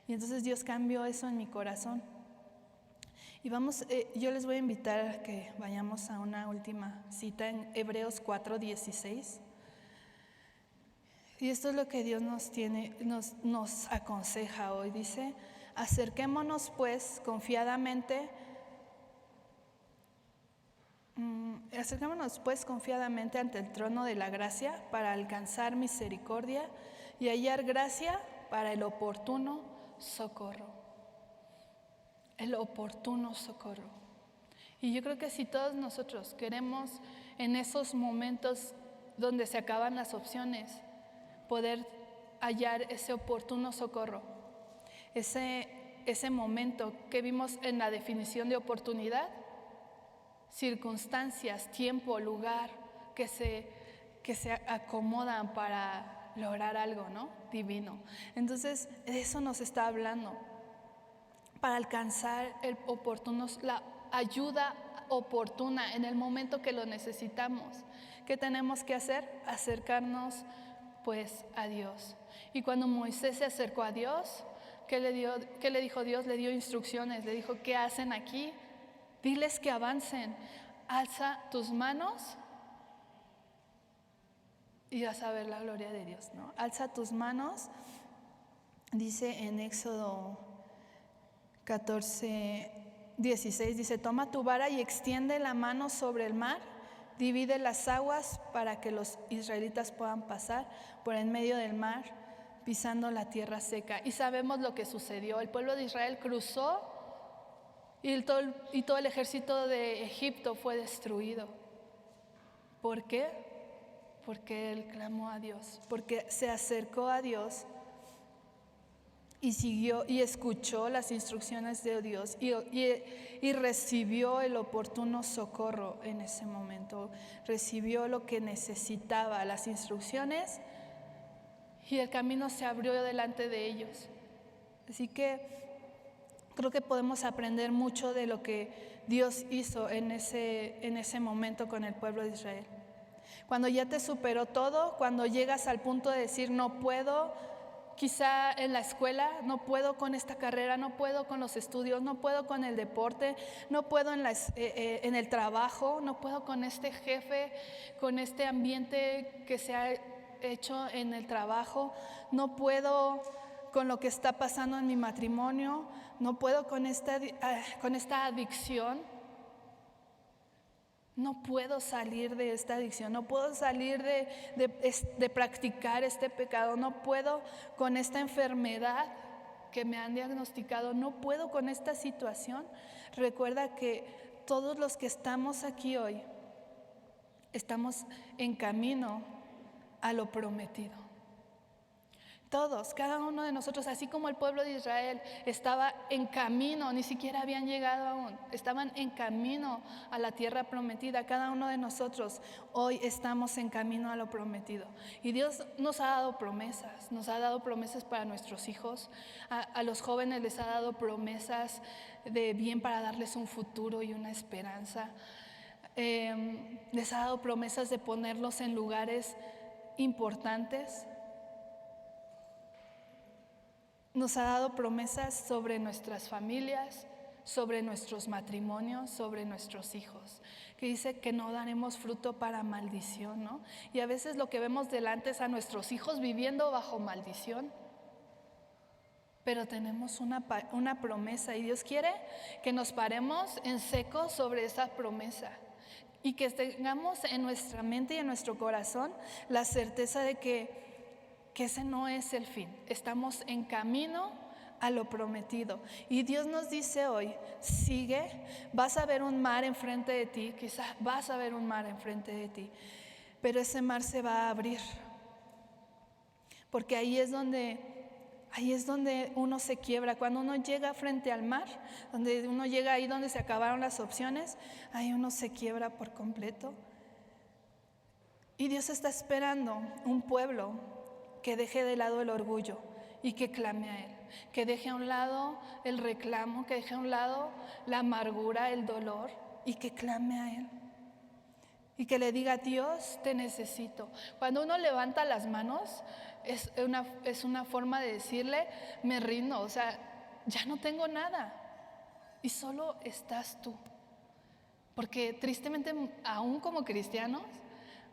Y entonces Dios cambió eso en mi corazón. Y yo les voy a invitar a que vayamos a una última cita en Hebreos 4:16. Y esto es lo que Dios nos aconseja hoy. Dice, acerquémonos pues confiadamente ante el trono de la gracia para alcanzar misericordia y hallar gracia para el oportuno socorro. El oportuno socorro. Y yo creo que si todos nosotros queremos en esos momentos donde se acaban las opciones, poder hallar ese oportuno socorro, ese momento que vimos en la definición de oportunidad, circunstancias, tiempo, lugar que se acomodan para lograr algo, ¿no? Divino. Entonces, de eso nos está hablando. Para alcanzar la ayuda oportuna en el momento que lo necesitamos. ¿Qué tenemos que hacer? Acercarnos pues a Dios. Y cuando Moisés se acercó a Dios, ¿qué le dijo Dios? Le dio instrucciones, le dijo: ¿qué hacen aquí? Diles que avancen, alza tus manos y vas a ver la gloria de Dios, ¿no? Alza tus manos, dice en Éxodo 14:16, dice: toma tu vara y extiende la mano sobre el mar, divide las aguas para que los israelitas puedan pasar por en medio del mar, pisando la tierra seca. Y sabemos lo que sucedió. El pueblo de Israel cruzó y todo el ejército de Egipto fue destruido. ¿Por qué? Porque él clamó a Dios, porque se acercó a Dios y siguió y escuchó las instrucciones de Dios y recibió el oportuno socorro en ese momento. Recibió lo que necesitaba, las instrucciones, y el camino se abrió delante de ellos. Así que creo que podemos aprender mucho de lo que Dios hizo en ese momento con el pueblo de Israel. Cuando ya te superó todo, cuando llegas al punto de decir: no puedo, quizá en la escuela, no puedo con esta carrera, no puedo con los estudios, no puedo con el deporte, no puedo en el trabajo, no puedo con este jefe, con este ambiente que se ha hecho en el trabajo, no puedo con lo que está pasando en mi matrimonio, no puedo con esta adicción, no puedo salir de esta adicción, no puedo salir de practicar este pecado, no puedo con esta enfermedad que me han diagnosticado, no puedo con esta situación. Recuerda que todos los que estamos aquí hoy estamos en camino a lo prometido. Todos, cada uno de nosotros, así como el pueblo de Israel estaba en camino, ni siquiera habían llegado aún, estaban en camino a la tierra prometida. Cada uno de nosotros hoy estamos en camino a lo prometido. Y Dios nos ha dado promesas para nuestros hijos, a los jóvenes les ha dado promesas de bien para darles un futuro y una esperanza. Les ha dado promesas de ponerlos en lugares importantes. Nos ha dado promesas sobre nuestras familias, sobre nuestros matrimonios, sobre nuestros hijos, que dice que no daremos fruto para maldición, ¿no? Y a veces lo que vemos delante es a nuestros hijos viviendo bajo maldición, pero tenemos una promesa y Dios quiere que nos paremos en seco sobre esa promesa y que tengamos en nuestra mente y en nuestro corazón la certeza de que ese no es el fin. Estamos en camino a lo prometido. Y Dios nos dice hoy: sigue, vas a ver un mar enfrente de ti, quizás vas a ver un mar enfrente de ti, pero ese mar se va a abrir. Porque ahí es donde uno se quiebra. Cuando uno llega frente al mar, donde uno llega ahí donde se acabaron las opciones, ahí uno se quiebra por completo. Y Dios está esperando un pueblo que deje de lado el orgullo y que clame a Él, que deje a un lado el reclamo, que deje a un lado la amargura, el dolor, y que clame a Él. Y que le diga: Dios, te necesito. Cuando uno levanta las manos, es una forma de decirle: me rindo, o sea, ya no tengo nada y solo estás tú. Porque tristemente, aún como cristianos,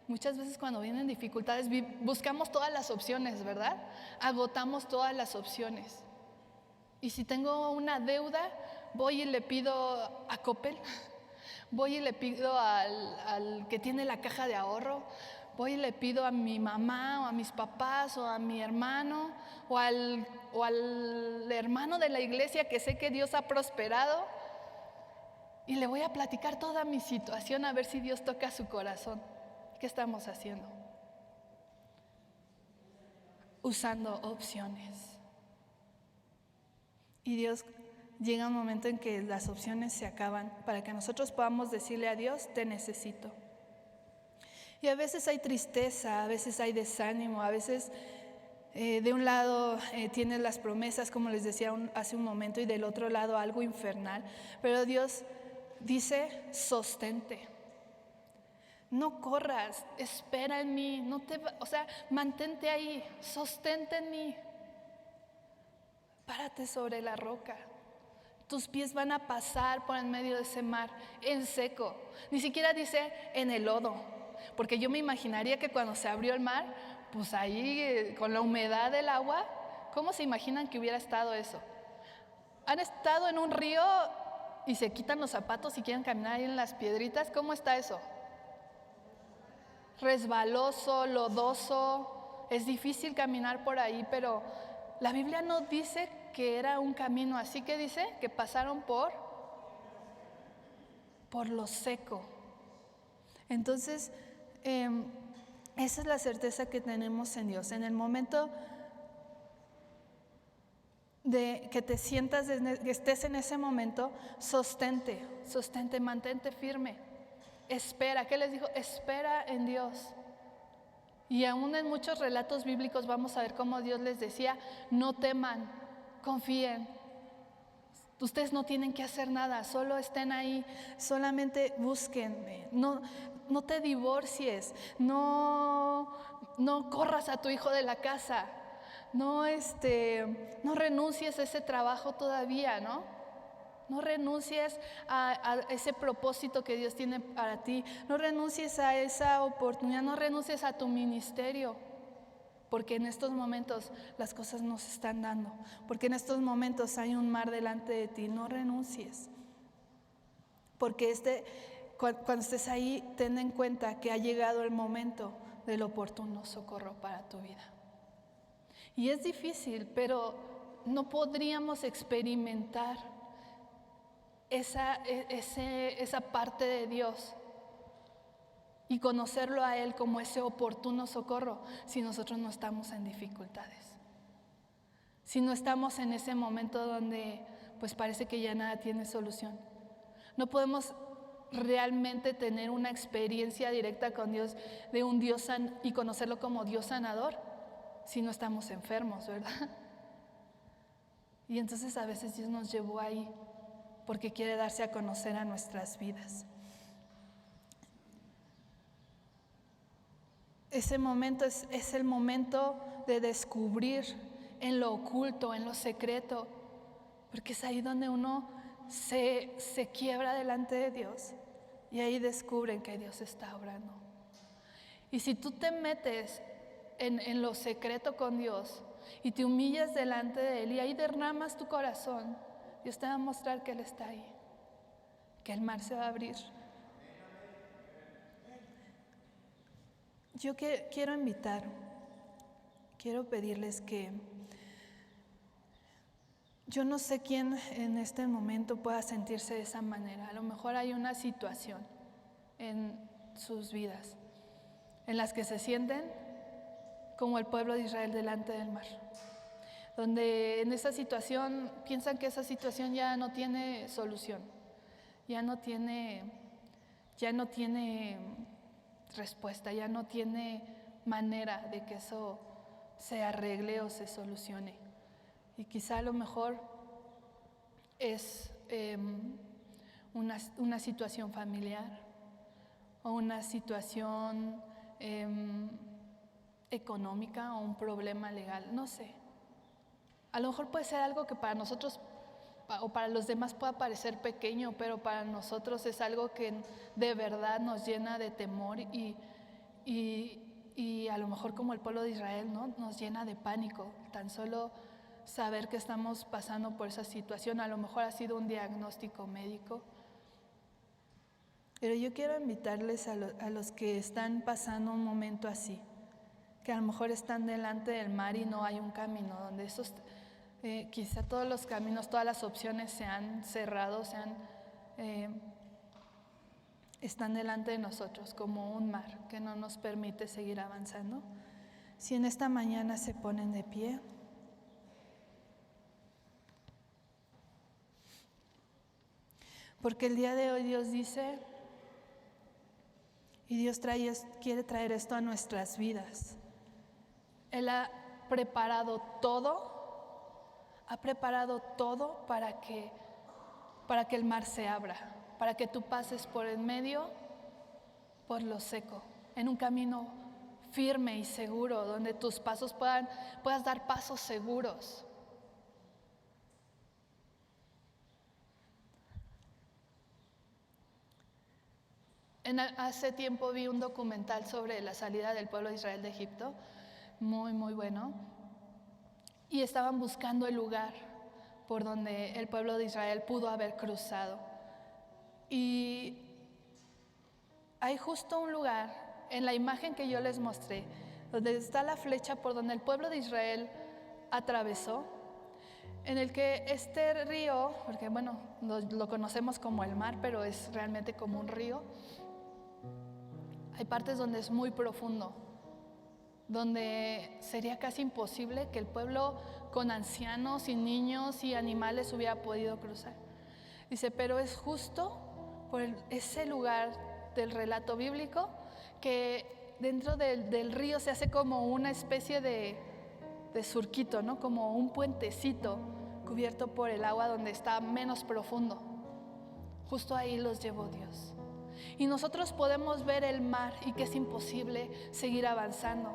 muchas veces cuando vienen dificultades buscamos todas las opciones, ¿verdad? Agotamos todas las opciones. Y si tengo una deuda, voy y le pido a Coppel, voy y le pido al que tiene la caja de ahorro, voy y le pido a mi mamá o a mis papás o a mi hermano o al hermano de la iglesia que sé que Dios ha prosperado, y le voy a platicar toda mi situación a ver si Dios toca su corazón. ¿Qué estamos haciendo? usando opciones. Y Dios llega un momento en que las opciones se acaban para que nosotros podamos decirle a Dios, te necesito. Y a veces hay tristeza, a veces hay desánimo, a veces de un lado tienes las promesas, como les decía hace un momento, y del otro lado algo infernal. Pero Dios dice, sostente. No corras, espera en mí, mantente ahí, sostente en mí. Párate sobre la roca. Tus pies van a pasar por en medio de ese mar, en seco. Ni siquiera dice en el lodo, porque yo me imaginaría que cuando se abrió el mar, pues ahí con la humedad del agua, ¿cómo se imaginan que hubiera estado eso? ¿Han estado en un río y se quitan los zapatos y quieren caminar ahí en las piedritas? ¿Cómo está eso? Resbaloso, lodoso, es difícil caminar por ahí, pero la Biblia no dice que era un camino así, que dice que pasaron por lo seco. Entonces, esa es la certeza que tenemos en Dios. En el momento de que te sientas, que estés en ese momento, sostente, mantente firme. Espera, ¿qué les dijo? Espera en Dios. Y aún en muchos relatos bíblicos vamos a ver cómo Dios les decía, no teman, confíen. Ustedes no tienen que hacer nada, solo estén ahí, solamente búsquenme. No te divorcies, no corras a tu hijo de la casa, no renuncies a ese trabajo todavía, ¿no? No renuncies a ese propósito que Dios tiene para ti. No renuncies a esa oportunidad, no renuncies a tu ministerio. Porque en estos momentos las cosas no se están dando. Porque en estos momentos hay un mar delante de ti. No renuncies. Porque cuando estés ahí, ten en cuenta que ha llegado el momento del oportuno socorro para tu vida. Y es difícil, pero no podríamos experimentar esa parte de Dios y conocerlo a Él como ese oportuno socorro si nosotros no estamos en dificultades, si no estamos en ese momento donde pues parece que ya nada tiene solución. No podemos realmente tener una experiencia directa con Dios de un Dios y conocerlo como Dios sanador si no estamos enfermos, ¿verdad? Y entonces a veces Dios nos llevó ahí porque quiere darse a conocer a nuestras vidas. Ese momento es el momento de descubrir en lo oculto, en lo secreto, porque es ahí donde uno se quiebra delante de Dios y ahí descubren que Dios está obrando. Y si tú te metes en lo secreto con Dios y te humillas delante de Él y ahí derramas tu corazón, Dios te va a mostrar que Él está ahí, que el mar se va a abrir. Yo quiero pedirles que yo no sé quién en este momento pueda sentirse de esa manera. A lo mejor hay una situación en sus vidas en las que se sienten como el pueblo de Israel delante del mar, donde en esa situación piensan que esa situación ya no tiene solución, ya no tiene respuesta, ya no tiene manera de que eso se arregle o se solucione. Y quizá a lo mejor es una situación familiar o una situación económica o un problema legal, no sé. A lo mejor puede ser algo que para nosotros o para los demás pueda parecer pequeño, pero para nosotros es algo que de verdad nos llena de temor y a lo mejor como el pueblo de Israel, ¿no? Nos llena de pánico. Tan solo saber que estamos pasando por esa situación, a lo mejor ha sido un diagnóstico médico. Pero yo quiero invitarles a los que están pasando un momento así, que a lo mejor están delante del mar y no hay un camino, donde quizá todos los caminos, todas las opciones se han cerrado, están delante de nosotros como un mar que no nos permite seguir avanzando. Si en esta mañana se ponen de pie. Porque el día de hoy Dios dice, y Dios quiere traer esto a nuestras vidas. Él ha preparado todo para que el mar se abra, para que tú pases por el medio, por lo seco, en un camino firme y seguro, donde tus pasos puedas dar pasos seguros. Hace tiempo vi un documental sobre la salida del pueblo de Israel de Egipto, muy, muy bueno, y estaban buscando el lugar por donde el pueblo de Israel pudo haber cruzado. Y hay justo un lugar, en la imagen que yo les mostré, donde está la flecha por donde el pueblo de Israel atravesó, en el que este río, porque bueno, lo conocemos como el mar, pero es realmente como un río. Hay partes donde es muy profundo, donde sería casi imposible que el pueblo con ancianos y niños y animales hubiera podido cruzar. Dice, pero es justo por ese lugar del relato bíblico que dentro del río se hace como una especie de surquito, ¿no? Como un puentecito cubierto por el agua donde está menos profundo. Justo ahí los llevó Dios. Y nosotros podemos ver el mar y que es imposible seguir avanzando.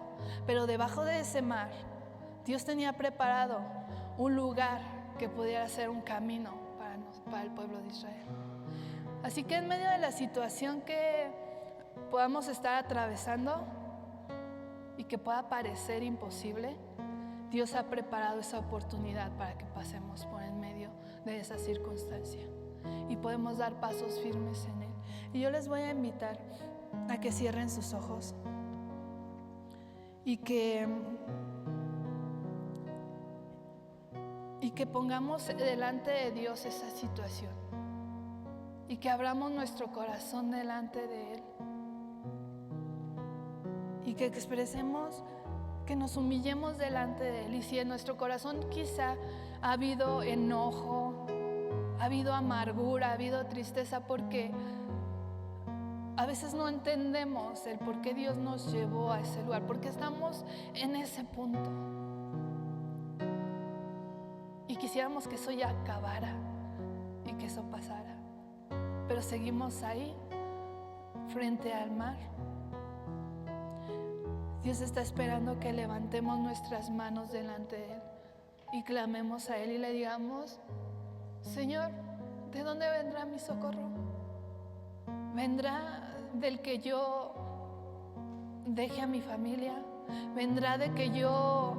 Pero debajo de ese mar, Dios tenía preparado un lugar que pudiera ser un camino para el pueblo de Israel. Así que en medio de la situación que podamos estar atravesando y que pueda parecer imposible, Dios ha preparado esa oportunidad para que pasemos por en medio de esa circunstancia y podemos dar pasos firmes en Él. Y yo les voy a invitar a que cierren sus ojos y que pongamos delante de Dios esa situación y que abramos nuestro corazón delante de Él y que expresemos, que nos humillemos delante de Él. Y si en nuestro corazón quizá ha habido enojo, ha habido amargura, ha habido tristeza, porque a veces no entendemos el por qué Dios nos llevó a ese lugar, porque estamos en ese punto y quisiéramos que eso ya acabara y que eso pasara, pero seguimos ahí frente al mar. Dios está esperando que levantemos nuestras manos delante de Él y clamemos a Él y le digamos: Señor, ¿de dónde vendrá mi socorro? ¿Vendrá del que yo deje a mi familia? ¿Vendrá de que yo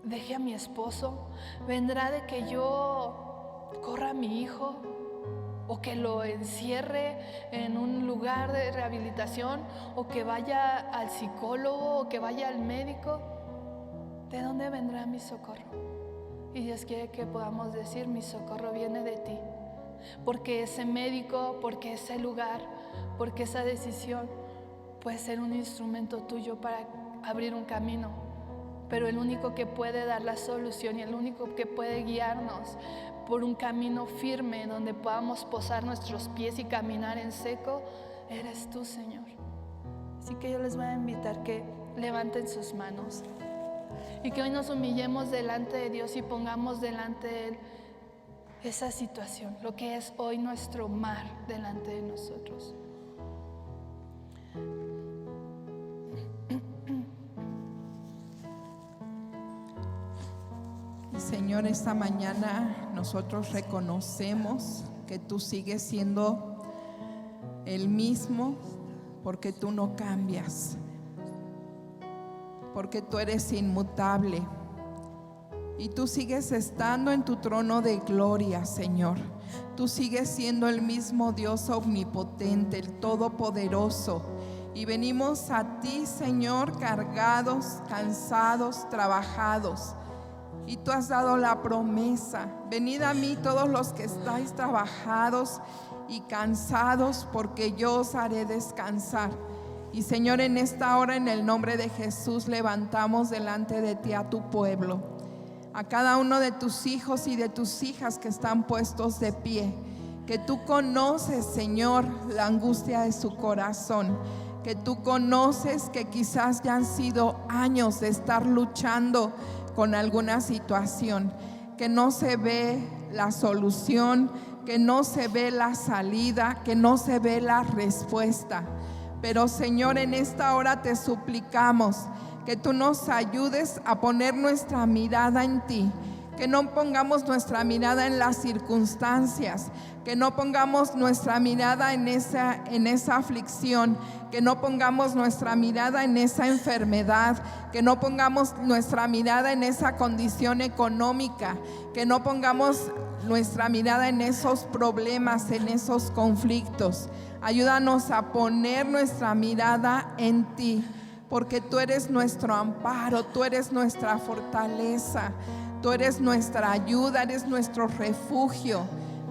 deje a mi esposo? ¿Vendrá de que yo corra a mi hijo? ¿O que lo encierre en un lugar de rehabilitación? ¿O que vaya al psicólogo? ¿O que vaya al médico? ¿De dónde vendrá mi socorro? Y Dios quiere que podamos decir: mi socorro viene de ti. Porque ese médico, porque ese lugar, porque esa decisión puede ser un instrumento tuyo para abrir un camino. Pero el único que puede dar la solución y el único que puede guiarnos por un camino firme donde podamos posar nuestros pies y caminar en seco, eres tú, Señor. Así que yo les voy a invitar que levanten sus manos y que hoy nos humillemos delante de Dios y pongamos delante de Él esa situación, lo que es hoy nuestro mar delante de nosotros. Y Señor, esta mañana nosotros reconocemos que tú sigues siendo el mismo, porque tú no cambias, porque tú eres inmutable. Y tú sigues estando en tu trono de gloria, Señor. Tú sigues siendo el mismo Dios omnipotente, el todopoderoso. Y venimos a ti, Señor, cargados, cansados, trabajados. Y tú has dado la promesa: venid a mí todos los que estáis trabajados y cansados, porque yo os haré descansar. Y Señor, en esta hora, en el nombre de Jesús, levantamos delante de ti a tu pueblo, a cada uno de tus hijos y de tus hijas que están puestos de pie, que tú conoces, Señor, la angustia de su corazón, que tú conoces que quizás ya han sido años de estar luchando con alguna situación, que no se ve la solución, que no se ve la salida, que no se ve la respuesta. Pero Señor, en esta hora te suplicamos que tú nos ayudes a poner nuestra mirada en ti, que no pongamos nuestra mirada en las circunstancias, que no pongamos nuestra mirada en esa aflicción, que no pongamos nuestra mirada en esa enfermedad, que no pongamos nuestra mirada en esa condición económica, que no pongamos nuestra mirada en esos problemas, en esos conflictos. Ayúdanos a poner nuestra mirada en ti, porque tú eres nuestro amparo, tú eres nuestra fortaleza, tú eres nuestra ayuda, eres nuestro refugio,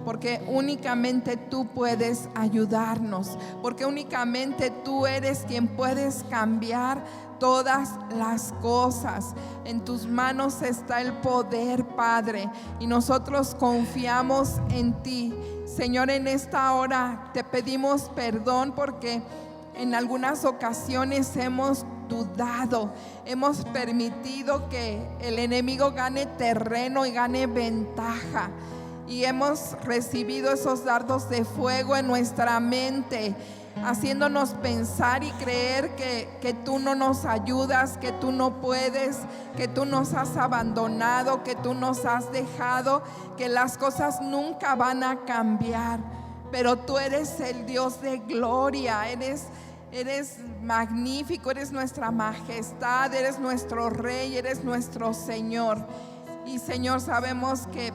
porque únicamente tú puedes ayudarnos, porque únicamente tú eres quien puedes cambiar todas las cosas. En tus manos está el poder, Padre, y nosotros confiamos en ti. Señor, en esta hora te pedimos perdón porque en algunas ocasiones hemos dudado, hemos permitido que el enemigo gane terreno y gane ventaja, y hemos recibido esos dardos de fuego en nuestra mente, haciéndonos pensar y creer que tú no nos ayudas, que tú no puedes, que tú nos has abandonado, que tú nos has dejado, que las cosas nunca van a cambiar. Pero tú eres el Dios de gloria, eres magnífico, eres nuestra majestad, eres nuestro Rey, eres nuestro Señor. Y Señor, sabemos que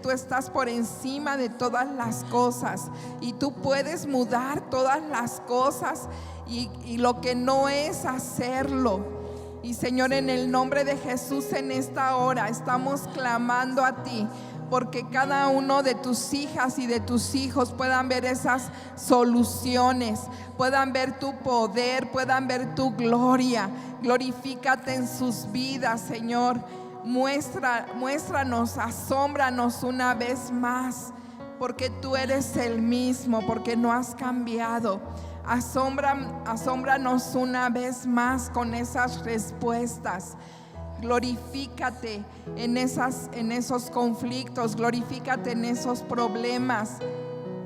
tú estás por encima de todas las cosas, y tú puedes mudar todas las cosas, y lo que no es hacerlo. Y Señor, en el nombre de Jesús, en esta hora estamos clamando a ti, porque cada uno de tus hijas y de tus hijos puedan ver esas soluciones, puedan ver tu poder, puedan ver tu gloria. Glorifícate en sus vidas, Señor. Muéstranos, asómbranos una vez más, porque tú eres el mismo, porque no has cambiado. Asómbranos una vez más con esas respuestas. Glorifícate en esos conflictos, glorifícate en esos problemas,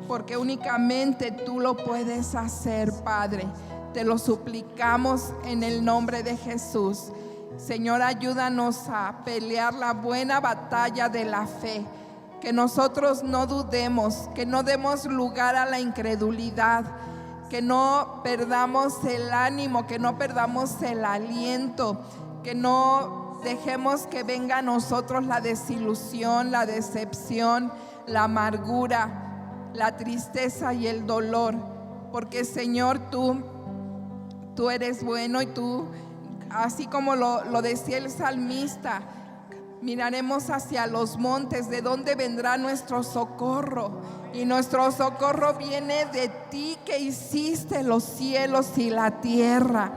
porque únicamente tú lo puedes hacer, Padre. Te lo suplicamos en el nombre de Jesús. Señor, ayúdanos a pelear la buena batalla de la fe, que nosotros no dudemos, que no demos lugar a la incredulidad, que no perdamos el ánimo, que no perdamos el aliento, que no dejemos que venga a nosotros la desilusión, la decepción, la amargura, la tristeza y el dolor, porque Señor, tú eres bueno, y tú, así como lo decía el salmista, miraremos hacia los montes, de dónde vendrá nuestro socorro, y nuestro socorro viene de ti, que hiciste los cielos y la tierra.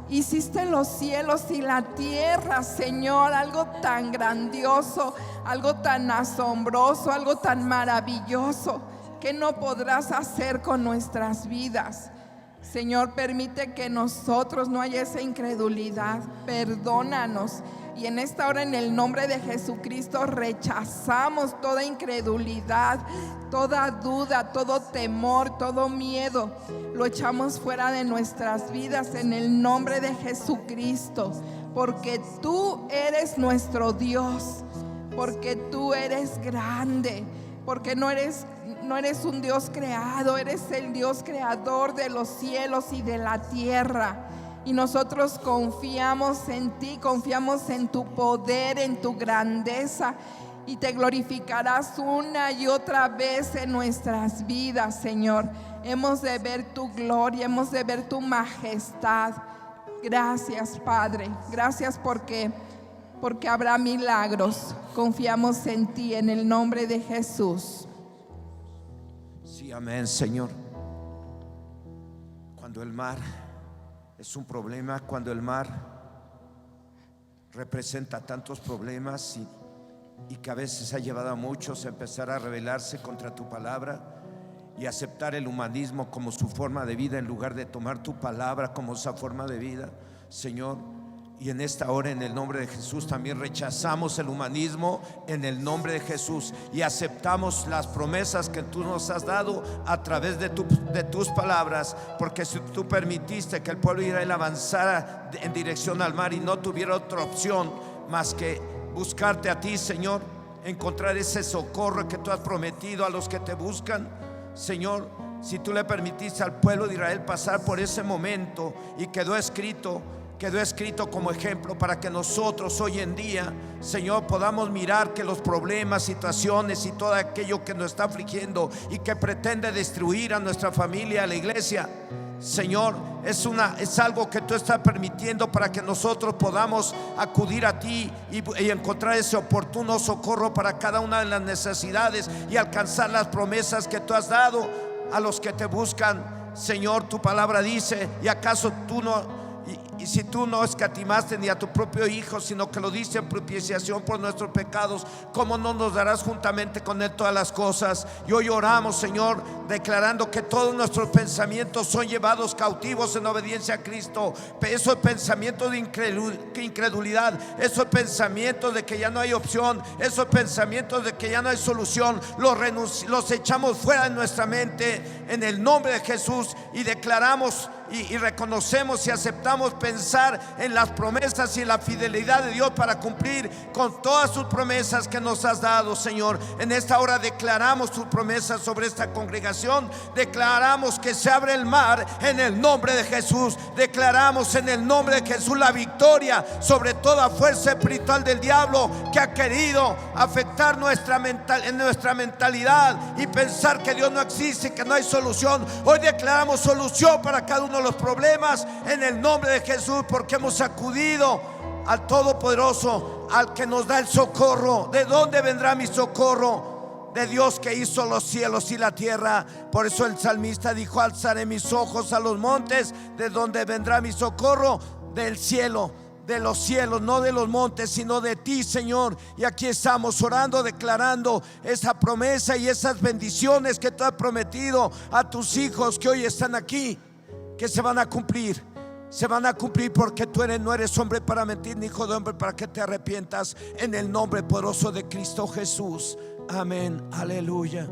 Hiciste los cielos y la tierra, Señor, algo tan grandioso, algo tan asombroso, algo tan maravilloso, que no podrás hacer con nuestras vidas. Señor, permite que nosotros no haya esa incredulidad, perdónanos. Y en esta hora, en el nombre de Jesucristo, rechazamos toda incredulidad, toda duda, todo temor, todo miedo. Lo echamos fuera de nuestras vidas en el nombre de Jesucristo, porque tú eres nuestro Dios, porque tú eres grande, porque no eres un Dios creado, eres el Dios creador de los cielos y de la tierra. Y nosotros confiamos en ti, confiamos en tu poder, en tu grandeza, y te glorificarás una y otra vez en nuestras vidas, Señor. Hemos de ver tu gloria, hemos de ver tu majestad. Gracias, Padre, gracias porque habrá milagros. Confiamos en ti, en el nombre de Jesús. Sí, amén, Señor. Cuando el mar Es un problema cuando el mar representa tantos problemas y que a veces ha llevado a muchos a empezar a rebelarse contra tu palabra y aceptar el humanismo como su forma de vida en lugar de tomar tu palabra como esa forma de vida, Señor. Y en esta hora, en el nombre de Jesús, también rechazamos el humanismo en el nombre de Jesús y aceptamos las promesas que tú nos has dado a través de tus palabras, porque si tú permitiste que el pueblo de Israel avanzara en dirección al mar y no tuviera otra opción más que buscarte a ti, Señor, encontrar ese socorro que tú has prometido a los que te buscan, Señor, si tú le permitiste al pueblo de Israel pasar por ese momento y quedó escrito como ejemplo para que nosotros hoy en día, Señor, podamos mirar que los problemas, situaciones y todo aquello que nos está afligiendo y que pretende destruir a nuestra familia, a la iglesia, Señor, es algo que tú estás permitiendo para que nosotros podamos acudir a ti y encontrar ese oportuno socorro para cada una de las necesidades y alcanzar las promesas que tú has dado a los que te buscan. Señor, tu palabra dice: ¿y acaso tú no? Y si tú no escatimaste ni a tu propio Hijo, sino que lo diste en propiciación por nuestros pecados, ¿cómo no nos darás juntamente con Él todas las cosas? Y hoy oramos, Señor, declarando que todos nuestros pensamientos son llevados cautivos en obediencia a Cristo. Esos pensamientos de incredulidad, esos pensamientos de que ya no hay opción, esos pensamientos de que ya no hay solución, los echamos fuera de nuestra mente en el nombre de Jesús y declaramos y reconocemos y aceptamos pensar en las promesas y en la fidelidad de Dios para cumplir con todas sus promesas que nos has dado, Señor. En esta hora declaramos tus promesas sobre esta congregación. Declaramos que se abre el mar en el nombre de Jesús. Declaramos en el nombre de Jesús la victoria sobre toda fuerza espiritual del diablo que ha querido afectar nuestra mentalidad y pensar que Dios no existe, que no hay solución. Hoy declaramos solución para cada uno de los problemas en el nombre de Jesús, porque hemos acudido al Todopoderoso, al que nos da el socorro. ¿De dónde vendrá mi socorro? De Dios que hizo los cielos y la tierra. Por eso el salmista dijo: alzaré mis ojos a los montes. ¿De dónde vendrá mi socorro? Del cielo, de los cielos, no de los montes, sino de ti, Señor. Y aquí estamos orando, declarando esa promesa y esas bendiciones que tú has prometido a tus hijos que hoy están aquí, que se van a cumplir. Se van a cumplir, porque tú no eres hombre para mentir, ni hijo de hombre para que te arrepientas. En el nombre poderoso de Cristo Jesús. Amén, aleluya.